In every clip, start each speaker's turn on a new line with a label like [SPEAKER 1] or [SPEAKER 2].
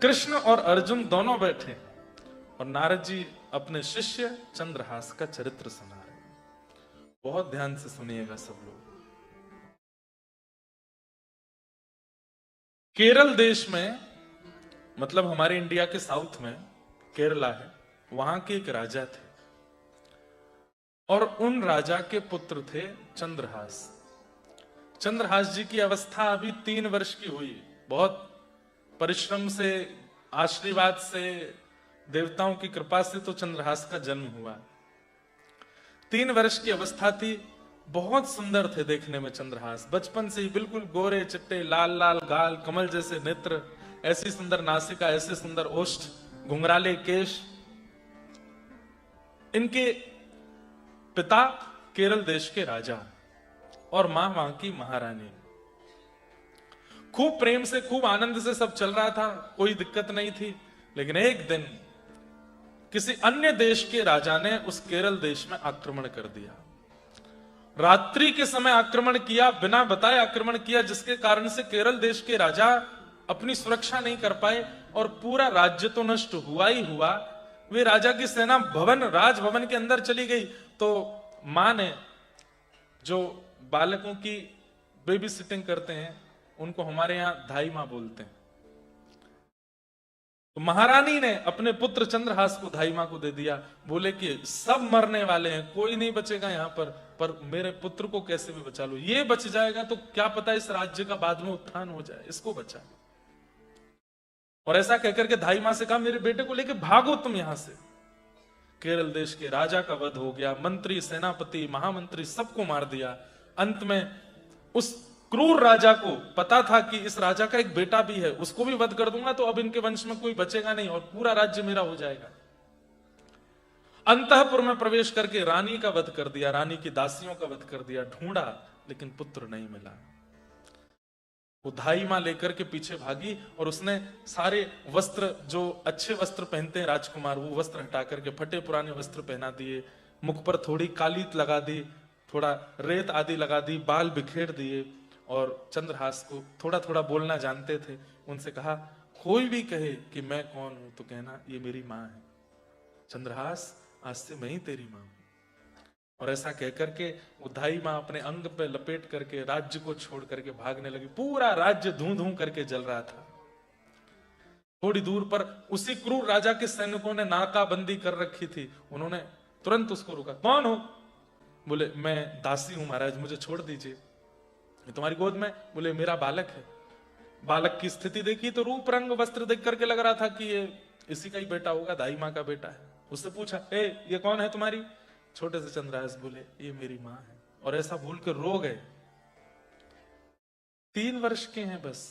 [SPEAKER 1] कृष्ण और अर्जुन दोनों बैठे और नारद जी अपने शिष्य चंद्रहास का चरित्र सुना रहे हैं। बहुत ध्यान से सुनिएगा सब लोग। केरल देश में, मतलब हमारे इंडिया के साउथ में केरला है, वहां के एक राजा थे और उन राजा के पुत्र थे चंद्रहास। चंद्रहास जी की अवस्था अभी 3 वर्ष की हुई। बहुत परिश्रम से, आशीर्वाद से, देवताओं की कृपा से तो चंद्रहास का जन्म हुआ। 3 वर्ष की अवस्था थी। बहुत सुंदर थे देखने में चंद्रहास। बचपन से ही बिल्कुल गोरे चिट्टे, लाल लाल गाल, कमल जैसे नेत्र, ऐसी सुंदर नासिका, ऐसे सुंदर ओष्ठ, घुंघराले केश। इनके पिता केरल देश के राजा और मां वहां की महारानी। खूब प्रेम से, खूब आनंद से सब चल रहा था, कोई दिक्कत नहीं थी। लेकिन एक दिन किसी अन्य देश के राजा ने उस केरल देश में आक्रमण कर दिया। रात्रि के समय आक्रमण किया, बिना बताए आक्रमण किया, जिसके कारण से केरल देश के राजा अपनी सुरक्षा नहीं कर पाए और पूरा राज्य तो नष्ट हुआ ही हुआ। वे राजा की सेना राजभवन के अंदर चली गई। तो मां ने, जो बालकों की बेबी सिटिंग करते हैं, उनको हमारे यहां धाई मां बोलते हैं, तो महारानी ने अपने पुत्र चंद्रहास को धाई मां को दे दिया। बोले कि सब मरने वाले हैं, कोई नहीं बचेगा यहां पर मेरे पुत्र को कैसे भी बचा लो। ये बच जाएगा तो क्या पता इस राज्य का बाद में उत्थान हो जाए, इसको बचा। और ऐसा कहकर के धाई मां से कहा, मेरे बेटे को लेके भागो तुम यहां से। केरल देश के राजा का वध हो गया। मंत्री, सेनापति, महामंत्री सबको मार दिया। अंत में उस क्रूर राजा को पता था कि इस राजा का एक बेटा भी है, उसको भी वध कर दूंगा तो अब इनके वंश में कोई बचेगा नहीं और पूरा राज्य मेरा हो जाएगा। अंतःपुर में प्रवेश करके रानी का वध कर दिया, रानी की दासियों का वध कर दिया। ढूंढा लेकिन पुत्र नहीं मिला। वो धाई मां लेकर के पीछे भागी और उसने सारे वस्त्र, जो अच्छे वस्त्र पहनते हैं राजकुमार, वो वस्त्र हटा करके फटे पुराने वस्त्र पहना दिए। मुख पर थोड़ी कालीत लगा दी, थोड़ा रेत आदि लगा दी, बाल बिखेर दिए। और चंद्रहास को थोड़ा थोड़ा बोलना जानते थे, उनसे कहा, कोई भी कहे कि मैं कौन हूं तो कहना ये मेरी मां है। चंद्रहास, आज से मैं ही तेरी मां हूं। और ऐसा कहकर के वो धाई मां अपने अंग पे लपेट करके राज्य को छोड़ करके भागने लगी। पूरा राज्य धूं धूं करके जल रहा था। थोड़ी दूर पर उसी क्रूर राजा के सैनिकों ने नाकाबंदी कर रखी थी। उन्होंने तुरंत उसको रोका। कौन हो? बोले, मैं दासी हूं महाराज, मुझे छोड़ दीजिए। तुम्हारी गोद में? बोले, मेरा बालक है। बालक की स्थिति देखी तो रूप रंग वस्त्र देख करके लग रहा था कि ये इसी का ही बेटा होगा, दाई मां का बेटा है। उससे पूछा, ये कौन है तुम्हारी? छोटे से चंद्रहास बोले, ये मेरी मां है। और ऐसा भूल कर रो गए। 3 वर्ष के हैं बस।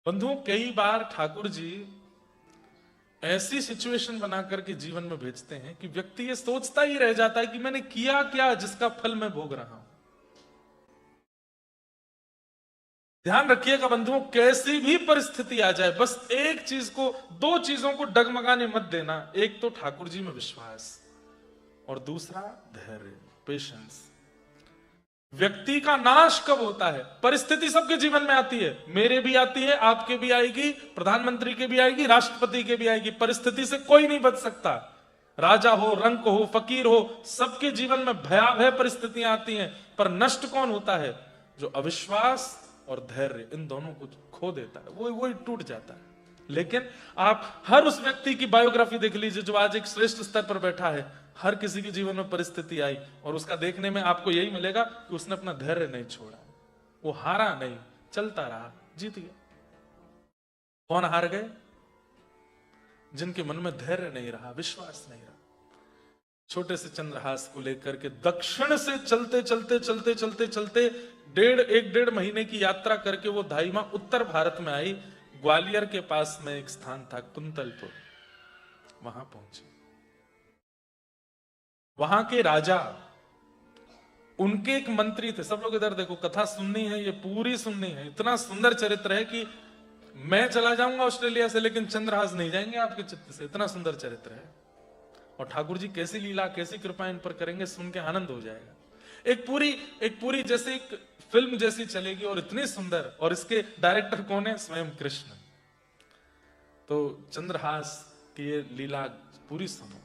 [SPEAKER 1] बंधुओं, कई बार ठाकुर जी ऐसी सिचुएशन बना करके जीवन में भेजते हैं कि व्यक्ति ये सोचता ही रह जाता है कि मैंने किया क्या जिसका फल मैं भोग रहा हूं। ध्यान रखिएगा बंधुओं, कैसी भी परिस्थिति आ जाए, बस एक चीज को, 2 चीजों को डगमगाने मत देना। एक तो ठाकुर जी में विश्वास और दूसरा धैर्य, पेशेंस। व्यक्ति का नाश कब होता है? परिस्थिति सबके जीवन में आती है, मेरे भी आती है, आपके भी आएगी, प्रधानमंत्री के भी आएगी, राष्ट्रपति के भी आएगी। परिस्थिति से कोई नहीं बच सकता। राजा हो, रंक हो, फकीर हो, सबके जीवन में भयावह परिस्थितियां आती हैं। पर नष्ट कौन होता है? जो अविश्वास और धैर्य, इन दोनों को खो देता है, वो टूट जाता है। लेकिन आप हर उस व्यक्ति की बायोग्राफी देख लीजिए जो आज एक श्रेष्ठ स्तर पर बैठा है। हर किसी के जीवन में परिस्थिति आई और उसका देखने में आपको यही मिलेगा कि उसने अपना धैर्य नहीं छोड़ा, वो हारा नहीं, चलता रहा, जीत गया। कौन हार गए? जिनके मन में धैर्य नहीं रहा, विश्वास नहीं रहा। छोटे से चंद्रहास को लेकर के दक्षिण से चलते चलते चलते चलते चलते 1.5 महीने की यात्रा करके वो धाई मां उत्तर भारत में आई। ग्वालियर के पास में एक स्थान था कुंतलपुर, वहां पहुंची। वहां के राजा, उनके एक मंत्री थे। सब लोग इधर देखो, कथा सुननी है, ये पूरी सुननी है। इतना सुंदर चरित्र है कि मैं चला जाऊंगा ऑस्ट्रेलिया से, लेकिन चंद्रहास नहीं जाएंगे आपके चित्त से। इतना सुंदर चरित्र है। और ठाकुर जी कैसी लीला, कैसी कृपा इन पर करेंगे, सुन के आनंद हो जाएगा। एक पूरी जैसे एक फिल्म जैसी चलेगी और इतनी सुंदर, और इसके डायरेक्टर कौन है? स्वयं कृष्ण। तो चंद्रहास की ये लीला पूरी सुनो,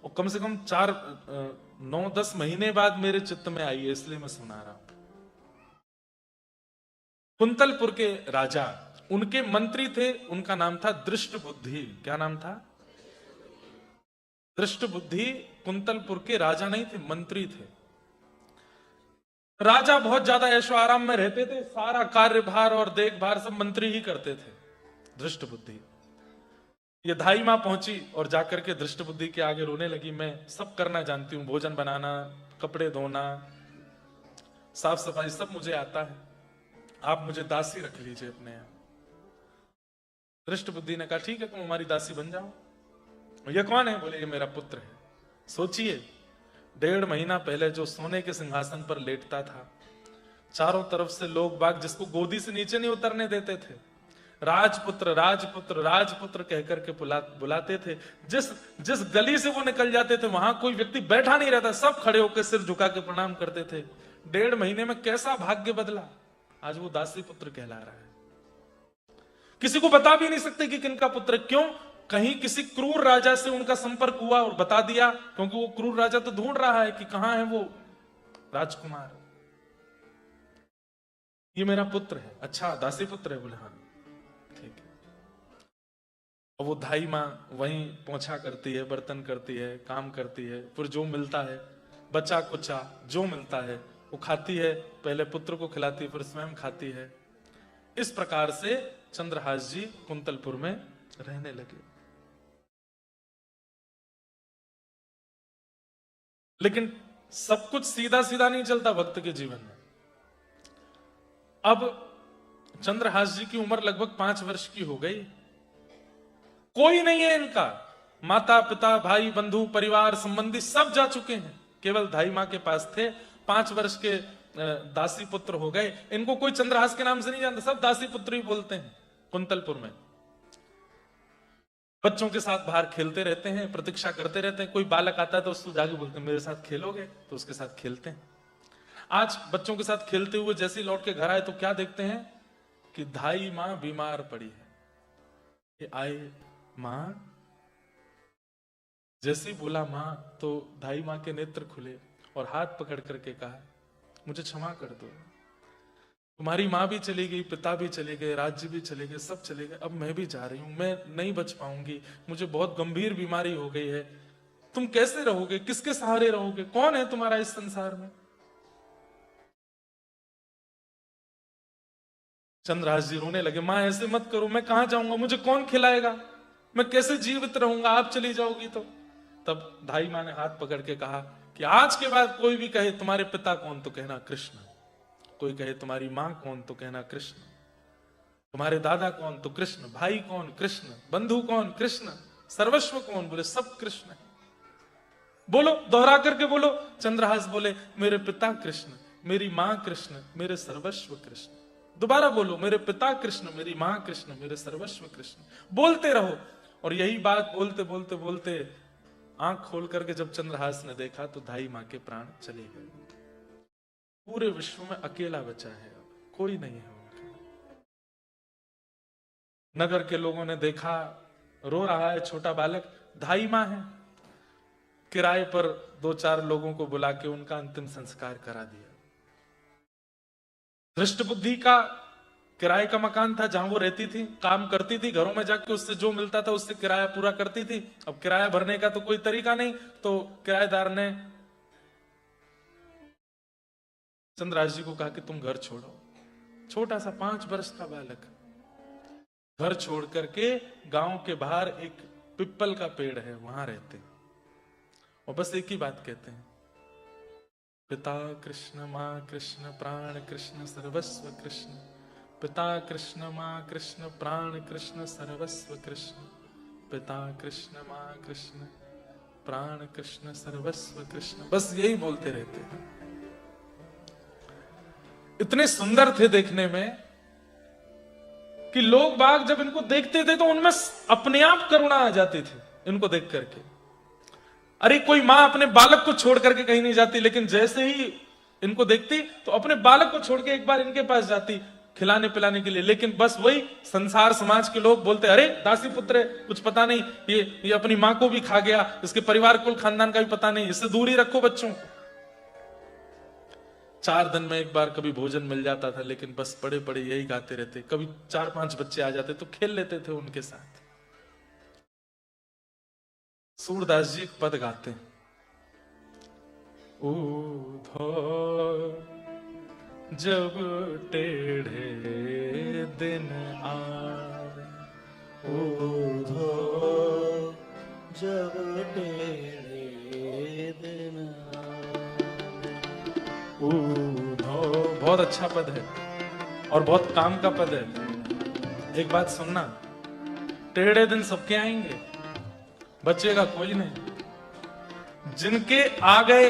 [SPEAKER 1] और कम से कम 9-10 महीने बाद मेरे चित्त में आई है, इसलिए मैं सुना रहा हूं। कुंतलपुर के राजा, उनके मंत्री थे, उनका नाम था दृष्टबुद्धि। क्या नाम था? दृष्टबुद्धि कुंतलपुर के राजा नहीं थे, मंत्री थे। राजा बहुत ज्यादा ऐशो आराम में रहते थे, सारा कार्यभार और देखभाल सब मंत्री ही करते थे। दृष्टबुद्धि ये धाई मां पहुंची और जाकर के दृष्टबुद्धि के आगे रोने लगी, मैं सब करना जानती हूं, भोजन बनाना, कपड़े धोना, साफ सफाई सब मुझे आता है, आप मुझे दासी रख लीजिए अपने यहां। दृष्टबुद्धि ने कहा ठीक है, तुम हमारी दासी बन जाओ। ये कौन है? बोले ये मेरा पुत्र है। सोचिए, 1.5 महीना पहले जो सोने के सिंहासन पर लेटता था, चारों तरफ से लोग बाग जिसको गोदी से नीचे नहीं उतरने देते थे, राजपुत्र राजपुत्र राजपुत्र कहकर के बुलाते थे। जिस गली से वो निकल जाते थे वहां कोई व्यक्ति बैठा नहीं रहता, सब खड़े होकर सिर झुका के प्रणाम करते थे। 1.5 महीने में कैसा भाग्य बदला, आज वो दासी पुत्र कहला रहा है। किसी को बता भी नहीं सकते कि किनका पुत्र। क्यों? कहीं किसी क्रूर राजा से उनका संपर्क हुआ और बता दिया, क्योंकि वो क्रूर राजा तो ढूंढ रहा है कि कहां है वो राजकुमार। ये मेरा पुत्र है। अच्छा, दासी पुत्र है? बोले हाँ ठीक है। और वो धाई मां वहीं पोंछा करती है, बर्तन करती है, काम करती है, फिर जो मिलता है बचा कुचा जो मिलता है वो खाती है, पहले पुत्र को खिलाती है, फिर स्वयं खाती है। इस प्रकार से चंद्रहास जी कुंतलपुर में रहने लगे। लेकिन सब कुछ सीधा सीधा नहीं चलता भक्त के जीवन में। अब चंद्रहास जी की उम्र लगभग 5 वर्ष की हो गई। कोई नहीं है इनका, माता पिता भाई बंधु परिवार संबंधी सब जा चुके हैं, केवल धाई मां के पास थे। 5 वर्ष के दासी पुत्र हो गए। इनको कोई चंद्रहास के नाम से नहीं जानता, सब दासी पुत्र ही बोलते हैं कुंतलपुर में। बच्चों के साथ बाहर खेलते रहते हैं, प्रतीक्षा करते रहते हैं। कोई बालक आता है तो उसको जाके बोलते हैं मेरे साथ खेलोगे, तो उसके साथ खेलते हैं। आज बच्चों के साथ खेलते हुए जैसे ही लौट के घर आए तो क्या देखते हैं कि धाई मां बीमार पड़ी है। ये आए, मां, जैसे ही बोला मां तो धाई मां के नेत्र खुले और हाथ पकड़ करके कहा मुझे क्षमा कर दो, तुम्हारी माँ भी चली गई, पिता भी चले गए, राज्य भी चले गए, सब चले गए, अब मैं भी जा रही हूं, मैं नहीं बच पाऊंगी, मुझे बहुत गंभीर बीमारी हो गई है, तुम कैसे रहोगे, किसके सहारे रहोगे, कौन है तुम्हारा इस संसार में? चंद्रहास जी रोने लगे, मां ऐसे मत करो, मैं कहां जाऊंगा, मुझे कौन खिलाएगा, मैं कैसे जीवित रहूंगा, आप चली जाओगी तो। तब धाई मां ने हाथ पकड़ के कहा कि आज के बाद कोई भी कहे तुम्हारे पिता कौन, तो कहना कृष्ण, कोई कहे तुम्हारी मां कौन, तो कहना कृष्ण, तुम्हारे दादा कौन, तो कृष्ण, भाई कौन, कृष्ण, बंधु कौन, कृष्ण, सर्वस्व कौन, बोले सब कृष्ण है। बोलो, दोहरा करके बोलो। चंद्रहास बोले मेरे पिता कृष्ण, मेरी मां कृष्ण, मेरे सर्वस्व कृष्ण। दोबारा बोलो, मेरे पिता कृष्ण, मेरी मां कृष्ण, मेरे सर्वस्व कृष्ण। बोलते रहो। और यही बात बोलते बोलते बोलते आंख खोल करके जब चंद्रहास ने देखा तो धाई मां के प्राण चले गए। पूरे विश्व में अकेला बचा है, अब कोई नहीं है उनका। नगर के लोगों ने देखा, रो रहा है छोटा बालक, धाई मां है। किराए पर 2-4 लोगों को बुला के उनका अंतिम संस्कार करा दिया। दृष्टबुद्धि का किराए का मकान था जहां वो रहती थी, काम करती थी, घरों में जाके उससे जो मिलता था उससे किराया पूरा करती थी। अब किराया भरने का तो कोई तरीका नहीं, तो किराएदार ने चंद्रहास जी को कहा कि तुम घर छोड़ो। छोटा सा 5 वर्ष का बालक घर छोड़ करके गांव के बाहर एक पिप्पल का पेड़ है वहां रहते, और बस एक ही बात कहते हैं, पिता कृष्ण, मां कृष्ण, प्राण कृष्ण, सर्वस्व कृष्ण, पिता कृष्ण, मां कृष्ण, प्राण कृष्ण, सर्वस्व कृष्ण, पिता कृष्ण, मां कृष्ण, प्राण कृष्ण, सर्वस्व कृष्ण। बस यही बोलते रहते हैं। इतने सुंदर थे देखने में कि लोग बाग जब इनको देखते थे तो उनमें अपने आप करुणा आ जाती थी इनको देख करके। अरे कोई माँ अपने बालक को छोड़ करके कहीं नहीं जाती, लेकिन जैसे ही इनको देखती तो अपने बालक को छोड़ के एक बार इनके पास जाती खिलाने पिलाने के लिए। लेकिन बस वही संसार समाज के लोग बोलते, अरे दासी पुत्र है, कुछ पता नहीं, ये अपनी माँ को भी खा गया, इसके परिवार कुल खानदान का भी पता नहीं, इससे दूर ही रखो बच्चों को। 4 दिन में एक बार कभी भोजन मिल जाता था, लेकिन बस पड़े पड़े यही गाते रहते। कभी 4-5 बच्चे आ जाते तो खेल लेते थे उनके साथ। सूरदास जी पद गाते, ऊधो जब टेढ़े दिन आवे,
[SPEAKER 2] ऊधो जब टेढ़े दिन आवे।
[SPEAKER 1] ऊधो बहुत अच्छा पद है और बहुत काम का पद है। एक बात सुनना, टेढ़े दिन सबके आएंगे, बचेगा कोई नहीं। जिनके आ गए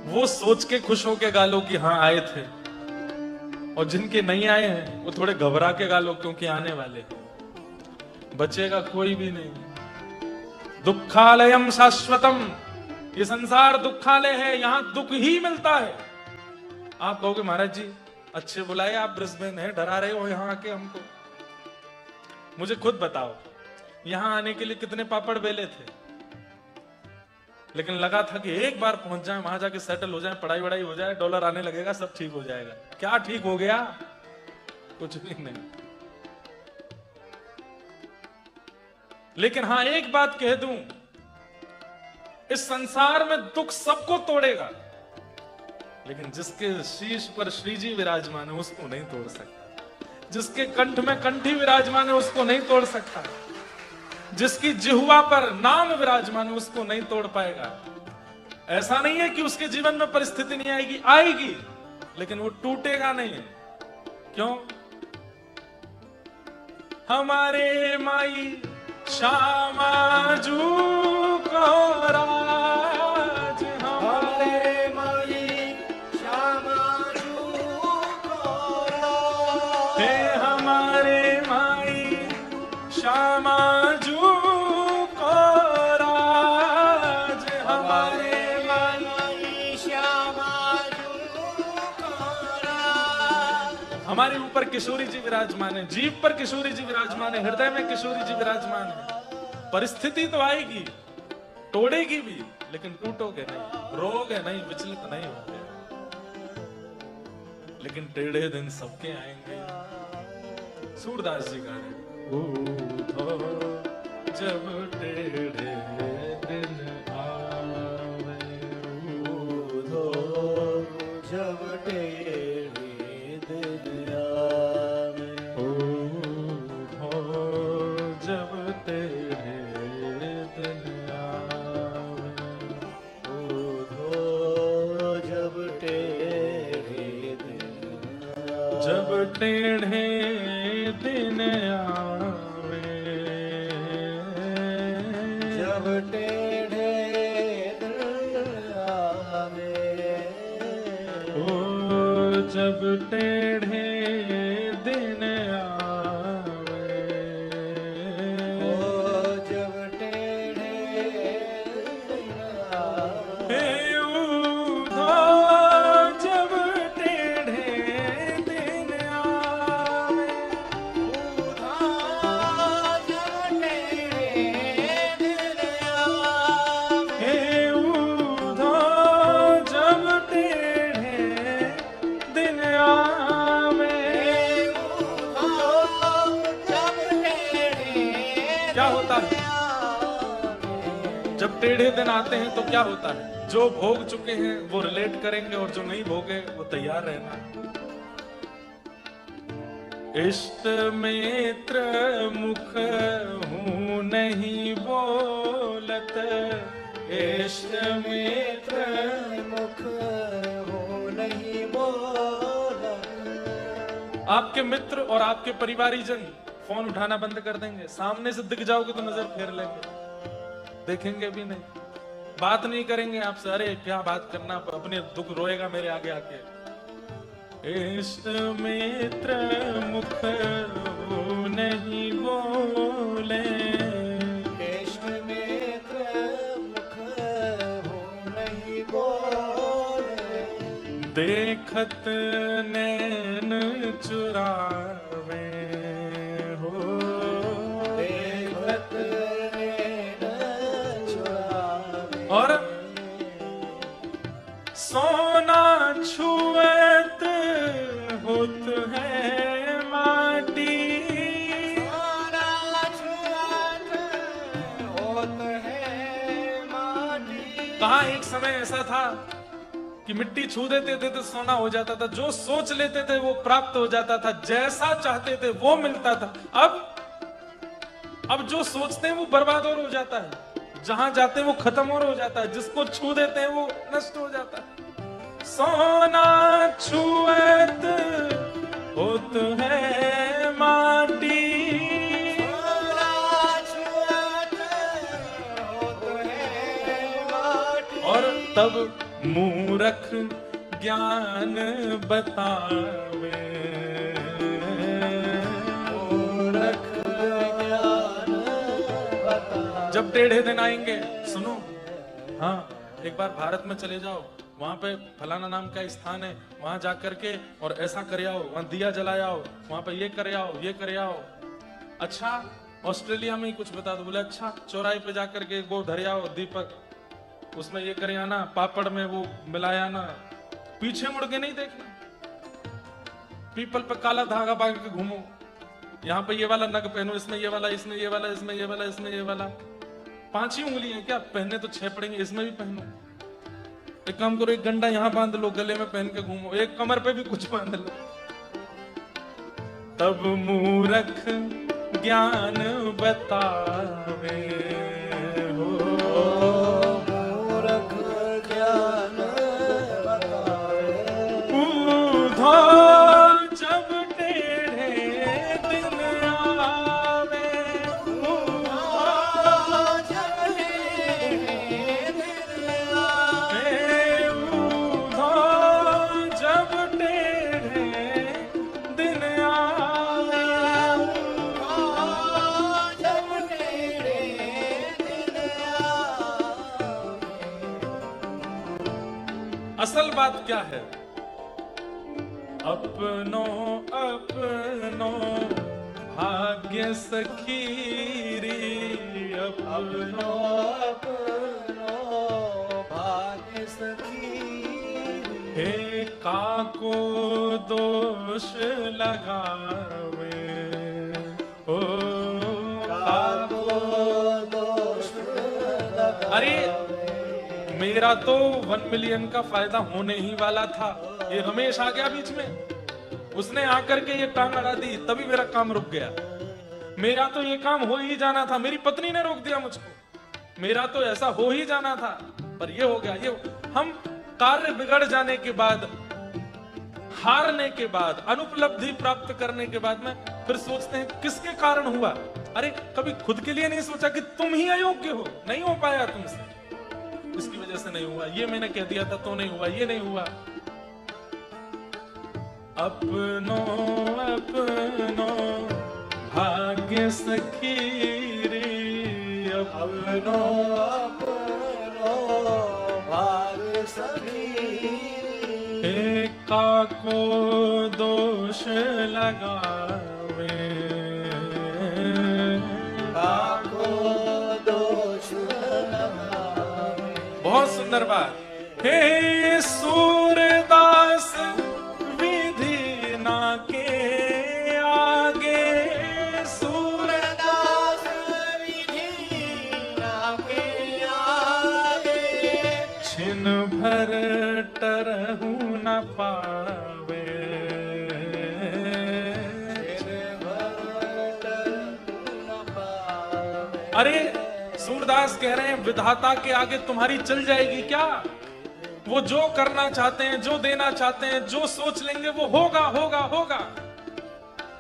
[SPEAKER 1] वो सोच के खुश होके गालो कि हाँ आए थे, और जिनके नहीं आए हैं वो थोड़े घबरा के गालो क्योंकि आने वाले हैं। बचेगा कोई भी नहीं। दुखालयम शाश्वतम, ये संसार दुखालय है, यहां दुख ही मिलता है। आप कहोगे महाराज जी अच्छे बुलाए, आप ब्रिस्बेन है, डरा रहे हो यहां आके हमको। मुझे खुद बताओ, यहां आने के लिए कितने पापड़ बेले थे, लेकिन लगा था कि एक बार पहुंच जाए, वहां जाके सेटल हो जाए, पढ़ाई वढ़ाई हो जाए, डॉलर आने लगेगा, सब ठीक हो जाएगा। क्या ठीक हो गया? कुछ भी नहीं। लेकिन हां एक बात कह दूं, इस संसार में दुख सबको तोड़ेगा, लेकिन जिसके शीश पर श्री जी विराजमान है उसको नहीं तोड़ सकता। जिसके कंठ में कंठी विराजमान है उसको नहीं तोड़ सकता। जिसकी जिह्वा पर नाम विराजमान है उसको नहीं तोड़ पाएगा। ऐसा नहीं है कि उसके जीवन में परिस्थिति नहीं आएगी, आएगी, लेकिन वो टूटेगा नहीं। क्यों? हमारे माई श्यामाजू को राज,
[SPEAKER 2] हमारे माई श्यामाजू को राज,
[SPEAKER 1] हे हमारे माई श्यामाजू को राज, हमारे
[SPEAKER 2] माई श्यामाजू को राज।
[SPEAKER 1] हमारे ऊपर किशोरी जी विराजमान है, जीभ पर किशोरी जी विराजमान है, हृदय में किशोरी जी विराजमान है। परिस्थिति तो आएगी, तोड़ेगी भी, लेकिन टूटोगे नहीं, रोगे नहीं, विचलित नहीं होगे। लेकिन टेढ़े दिन सबके आएंगे। सूरदास जी गा रहे, ऊधो जब टेढ़े दिन आवे,
[SPEAKER 2] ऊधो जब टेढ़े दिन आवे,
[SPEAKER 1] ऊधो जब टेढ़े दिन आवे,
[SPEAKER 2] ऊधो जब टेढ़े दिन आवे,
[SPEAKER 1] जब टेढ़े दिन आवे,
[SPEAKER 2] जब टेढ़े दिन आवे,
[SPEAKER 1] ओ जब टेढ़े दिन आवे,
[SPEAKER 2] ओ जब टेढ़े दिन आवे,
[SPEAKER 1] हे ऊधो जब टेढ़े दिन आवे,
[SPEAKER 2] ऊधो जब टेढ़े दिन आवे,
[SPEAKER 1] हे ऊधो जब टेढ़े दिन आवे। क्या होता है जब टेढ़े दिन आते हैं? तो क्या होता है? जो भोग चुके हैं वो रिलेट करेंगे, और जो नहीं भोगे वो तैयार रहना। इष्ट मित्र मुख हूं नहीं बोलत, इष्ट मित्र
[SPEAKER 2] मुख हो नहीं बोला,
[SPEAKER 1] आपके मित्र और आपके परिवारीजन फोन उठाना बंद कर देंगे। सामने से दिख जाओगे तो नजर फेर लेंगे, देखेंगे भी नहीं, बात नहीं करेंगे आपसे। अरे क्या बात करना, अपने दुख रोएगा मेरे आगे आके। इष्ट मित्र मुख नहीं बोले,
[SPEAKER 2] इष्ट मित्र
[SPEAKER 1] देखत नैन चुरावे हो,
[SPEAKER 2] देखत नैन चुरावे।
[SPEAKER 1] और सोना छुएत होत है माटी,
[SPEAKER 2] सोना छुआत होत है माटी।
[SPEAKER 1] कहा एक समय ऐसा था कि मिट्टी छू देते थे तो सोना हो जाता था, जो सोच लेते थे वो प्राप्त हो जाता था, जैसा चाहते थे वो मिलता था। अब जो सोचते हैं वो बर्बाद और हो जाता है, जहां जाते हैं वो खत्म और हो जाता है, जिसको छू देते हैं वो नष्ट हो जाता है। सोना छुएत होत है माटी,
[SPEAKER 2] सोना छुआत होत है माटी।
[SPEAKER 1] और तब मूरख ज्ञान बतावे,
[SPEAKER 2] मूरख ज्ञान बतावे।
[SPEAKER 1] जब टेढ़े दिन आएंगे, सुनो, हाँ, एक बार भारत में चले जाओ, वहां पे फलाना नाम का स्थान है, वहां जाकर के और ऐसा कर आओ, वहां दिया जलाए आओ, वहां पे ये करे आओ, ये करे आओ। अच्छा, ऑस्ट्रेलिया में ही कुछ बता दो, बोले अच्छा चौराहे पे जाकर के वो धरे आओ दीपक, उसमें ये करे आना, पापड़ में वो मिलाया ना, पीछे मुड़ के नहीं देखना, पीपल पे काला धागा बांध के घूमो, यहाँ पे ये वाला नग पहनो, इसमें ये वाला, इसमें ये वाला, इसमें ये वाला, इसमें ये वाला। 5 ही उंगली है क्या, पहने तो 6 पड़ेंगे, इसमें भी पहनो। एक काम करो, एक गंडा यहाँ बांध लो, गले में पहन के घूमो, एक कमर पे भी कुछ बांध लो। तब मूरख ज्ञान बतावे हो,
[SPEAKER 2] मूरख ज्ञान बतावे।
[SPEAKER 1] बूढ़ा जब टेढ़े दिन आवे,
[SPEAKER 2] बूढ़ा जब टेढ़े दिन आवे।
[SPEAKER 1] बूढ़ा जब टेढ़े दिन आवे,
[SPEAKER 2] बूढ़ा जब टेढ़े दिन आवे।
[SPEAKER 1] असल बात क्या है, अपनो अपनो भाग्य सखीरी,
[SPEAKER 2] अपनो
[SPEAKER 1] अपनो
[SPEAKER 2] अपनो भाग्य सखी।
[SPEAKER 1] हे काको दोष लगावे, ओ
[SPEAKER 2] काको दोष लगावे।
[SPEAKER 1] अरे मेरा तो 1 मिलियन का फायदा होने ही वाला था, ये रमेश आ गया बीच में, उसने आकर के ये टांग अड़ा दी, तभी मेरा काम रुक गया। मेरा तो ये काम हो ही जाना था, मेरी पत्नी ने रोक दिया मुझको, मेरा तो ऐसा हो ही जाना था, पर ये हो गया। ये हम कार्य बिगड़ जाने के बाद, हारने के बाद, अनुपलब्धि प्राप्त करने के बाद में फिर सोचते हैं किसके कारण हुआ। अरे कभी खुद के लिए नहीं सोचा कि तुम ही अयोग्य हो, नहीं हो पाया तुमसे, इसकी वजह से नहीं हुआ, ये मैंने कह दिया था तो नहीं हुआ, ये नहीं हुआ। अपनो अपनो भाग्य सखीरी,
[SPEAKER 2] अपनो अपनो भाग्य सखी।
[SPEAKER 1] काको दोष लगावे,
[SPEAKER 2] काको दोष लगावे।
[SPEAKER 1] बहुत सुंदर बात। हे सूरदास विधि ना के आगे,
[SPEAKER 2] सूरदास विधि ना के आगे।
[SPEAKER 1] छिन भर टरहु न पावे, अरे सूरदास कह रहे हैं विधाता के आगे तुम्हारी चल जाएगी क्या? वो जो करना चाहते हैं, जो देना चाहते हैं, जो सोच लेंगे वो होगा होगा होगा।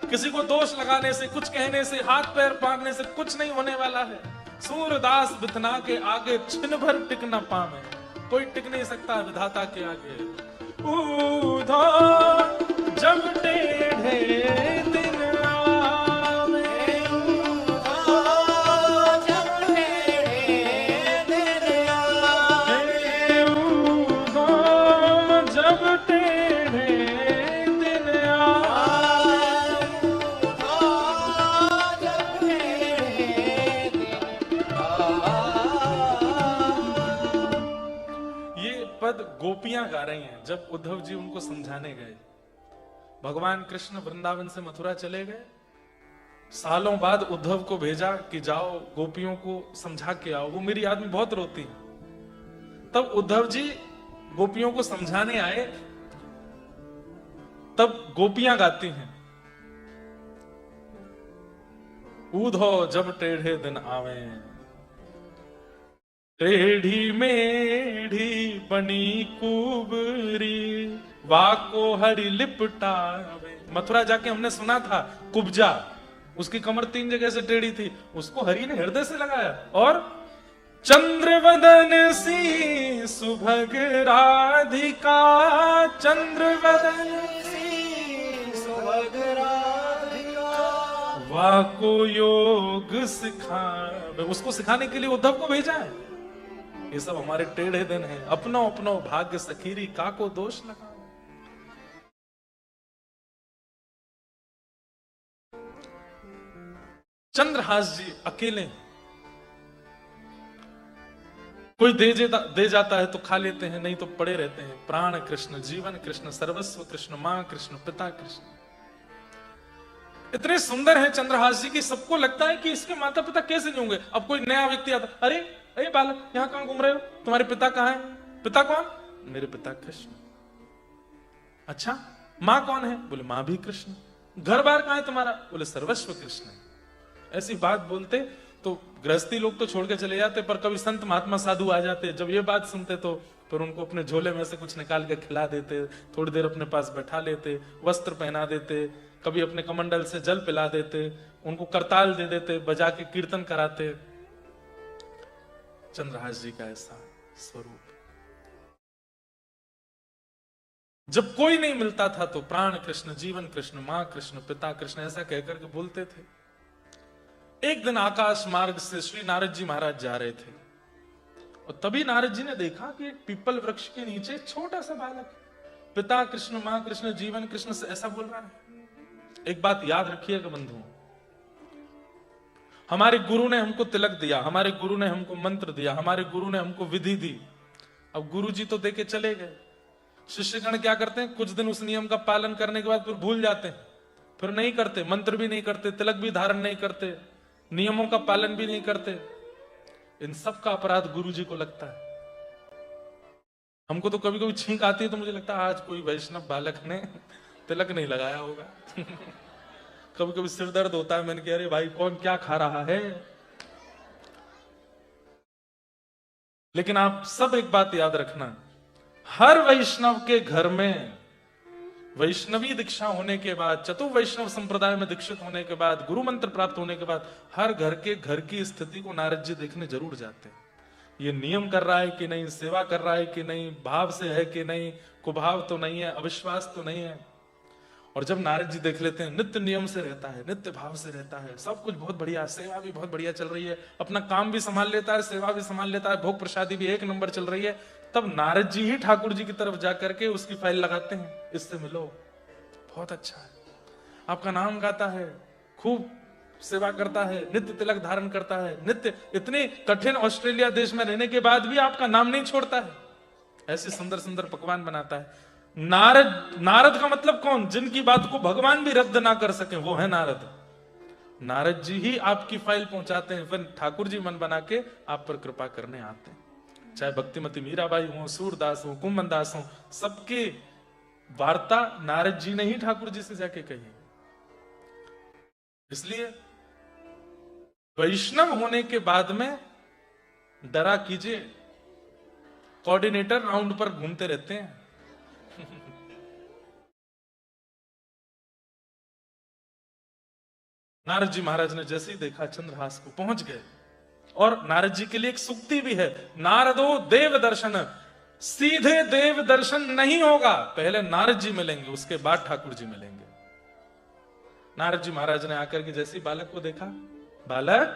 [SPEAKER 1] किसी को दोष लगाने से, कुछ कहने से, हाथ पैर मारने से कुछ नहीं होने वाला है। सूरदास बितना के आगे छिन भर टिक न पावे, कोई टिक नहीं सकता विधाता के आगे। उधर जब टेढ़े दिन आवे,
[SPEAKER 2] जब टेढ़े दिन आवे।
[SPEAKER 1] उधर जब टेढ़े गोपियां गा रही हैं। जब उद्धव जी उनको समझाने गए, भगवान कृष्ण वृंदावन से मथुरा चले गए, सालों बाद उद्धव को भेजा कि जाओ गोपियों को समझा के आओ, वो मेरी याद में बहुत रोती है। तब उद्धव जी गोपियों को समझाने आए, तब गोपियां गाती हैं, ऊधो जब टेढ़े दिन आवे, टेढ़ी मेढ़ी बनी कुबरी, वाको हरी लिपटावे। मथुरा जाके हमने सुना था कुब्जा, उसकी कमर 3 जगह से टेढ़ी थी, उसको हरि ने हृदय से लगाया। और चंद्रवदन सी सुभग राधिका, चंद्रवदन
[SPEAKER 2] सुभग राधिका,
[SPEAKER 1] वाको योग सिखावे। उसको सिखाने के लिए उद्धव को भेजा है। ये सब हमारे टेढ़े दिन हैं। अपनो अपनो भाग्य सखीरी, काको दोष लगा। चंद्रहास जी अकेले, कोई दे जाता है तो खा लेते हैं, नहीं तो पड़े रहते हैं। प्राण कृष्ण, जीवन कृष्ण, सर्वस्व कृष्ण, मां कृष्ण, पिता कृष्ण। इतने सुंदर हैं चंद्रहास जी की सबको लगता है कि इसके माता पिता कैसे नहीं होंगे। अब कोई नया व्यक्ति आता, अरे अरे बालक यहां कहां घूम रहे हो, तुम्हारे पिता कहां हैं? पिता कौन? मेरे पिता कृष्ण। अच्छा, मां कौन है? बोले मां भी कृष्ण। घर बार कहां है तुम्हारा? बोले सर्वस्व कृष्ण है। ऐसी बात बोलते तो गृहस्थी लोग तो छोड़ के चले जाते, पर कभी संत महात्मा साधु आ जाते, जब ये बात सुनते तो फिर उनको अपने झोले में से कुछ निकाल के खिला देते, थोड़ी देर अपने पास बैठा लेते, वस्त्र पहना देते, कभी अपने कमंडल से जल पिला देते, उनको करताल दे देते, बजा के कीर्तन कराते। चंद्रहास जी का ऐसा स्वरूप। जब कोई नहीं मिलता था तो प्राण कृष्ण, जीवन कृष्ण, मां कृष्ण, पिता कृष्ण ऐसा कहकर के बोलते थे। एक दिन आकाश मार्ग से श्री नारद जी महाराज जा रहे थे और तभी नारद जी ने देखा कि एक पीपल वृक्ष के नीचे छोटा सा बालक पिता कृष्ण, मां कृष्ण, जीवन कृष्ण से ऐसा बोल रहा है। एक बात याद रखिएगा बंधुओं, हमारे गुरु ने हमको तिलक दिया, हमारे गुरु ने हमको मंत्र दिया, हमारे गुरु ने हमको विधि दी। अब गुरु जी तो देके चले गए, शिष्यगण क्या करते हैं, कुछ दिन उस नियम का पालन करने के बाद फिर भूल जाते हैं, फिर नहीं करते, मंत्र भी नहीं करते, तिलक भी धारण नहीं करते, नियमों का पालन भी नहीं करते। इन सब का अपराध गुरु जी को लगता है। हमको तो कभी कभी छींक आती है तो मुझे लगता है आज कोई वैष्णव बालक ने तिलक नहीं लगाया होगा। कभी कभी सिर दर्द होता है, मैंने कहा अरे भाई कौन क्या खा रहा है। लेकिन आप सब एक बात याद रखना, हर वैष्णव के घर में वैष्णवी दीक्षा होने के बाद, चतुर वैष्णव संप्रदाय में दीक्षित होने के बाद, गुरु मंत्र प्राप्त होने के बाद, हर घर की स्थिति को नारद जी देखने जरूर जाते हैं। ये नियम कर रहा है कि नहीं, सेवा कर रहा है कि नहीं, भाव से है कि नहीं, कुभाव तो नहीं है, अविश्वास तो नहीं है। और जब नारद जी देख लेते हैं नित्य नियम से रहता है, नित्य भाव से रहता है, सब कुछ बहुत बढ़िया, सेवा भी बहुत बढ़िया चल रही है, अपना काम भी संभाल लेता है, सेवा भी संभाल लेता है, भोग प्रसादी भी 1 नंबर चल रही है, तब नारद जी ही ठाकुर जी की तरफ जाकर के उसकी फाइल लगाते हैं, इससे मिलो, बहुत अच्छा है, आपका नाम गाता है, खूब सेवा करता है, नित्य तिलक धारण करता है, नित्य इतने कठिन ऑस्ट्रेलिया देश में रहने के बाद भी आपका नाम नहीं छोड़ता है, ऐसे सुंदर सुंदर पकवान बनाता है। नारद का मतलब कौन? जिनकी बात को भगवान भी रद्द ना कर सके, वो है नारद। नारद जी ही आपकी फाइल पहुंचाते हैं, फिर ठाकुर जी मन बना के आप पर कृपा करने आते हैं। चाहे भक्तिमती मीराबाई हो, सूरदास हो, कुंभन दास हो, सबके वार्ता नारद जी ने ही ठाकुर जी से जाके कही। इसलिए वैष्णव होने के बाद में डरा कीजिए, कोऑर्डिनेटर राउंड पर घूमते रहते हैं। नारद जी महाराज ने जैसे ही देखा चंद्रहास को, पहुंच गए। और नारद जी के लिए एक सूक्ति भी है, नारदो देव दर्शन, सीधे देव दर्शन नहीं होगा, पहले नारद जी मिलेंगे, उसके बाद ठाकुर जी मिलेंगे। नारद जी महाराज ने आकर के जैसे ही बालक को देखा, बालक,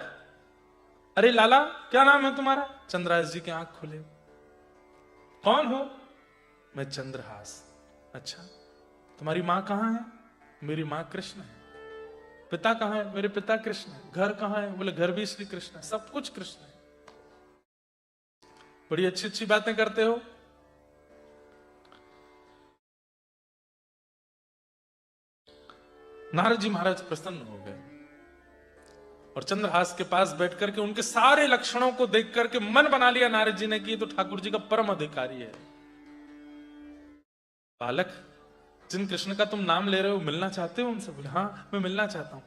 [SPEAKER 1] अरे लाला क्या नाम है तुम्हारा? चंद्रहास जी की आंख खुले, कौन हो? मैं चंद्रहास। अच्छा, तुम्हारी मां कहां है? मेरी मां कृष्ण है। पिता कहां है? मेरे पिता कृष्ण है। घर कहां है? बोले घर भी श्री कृष्ण है, सब कुछ कृष्ण है। बड़ी अच्छी अच्छी बातें करते हो। नारद जी महाराज प्रसन्न हो गए और चंद्रहास के पास बैठ करके उनके सारे लक्षणों को देख करके मन बना लिया नारद जी ने कि ये तो ठाकुर जी का परम अधिकारी है। बालक, जिन कृष्ण का तुम नाम ले रहे हो, मिलना चाहते हो उनसे? बोले हाँ मैं मिलना चाहता हूं,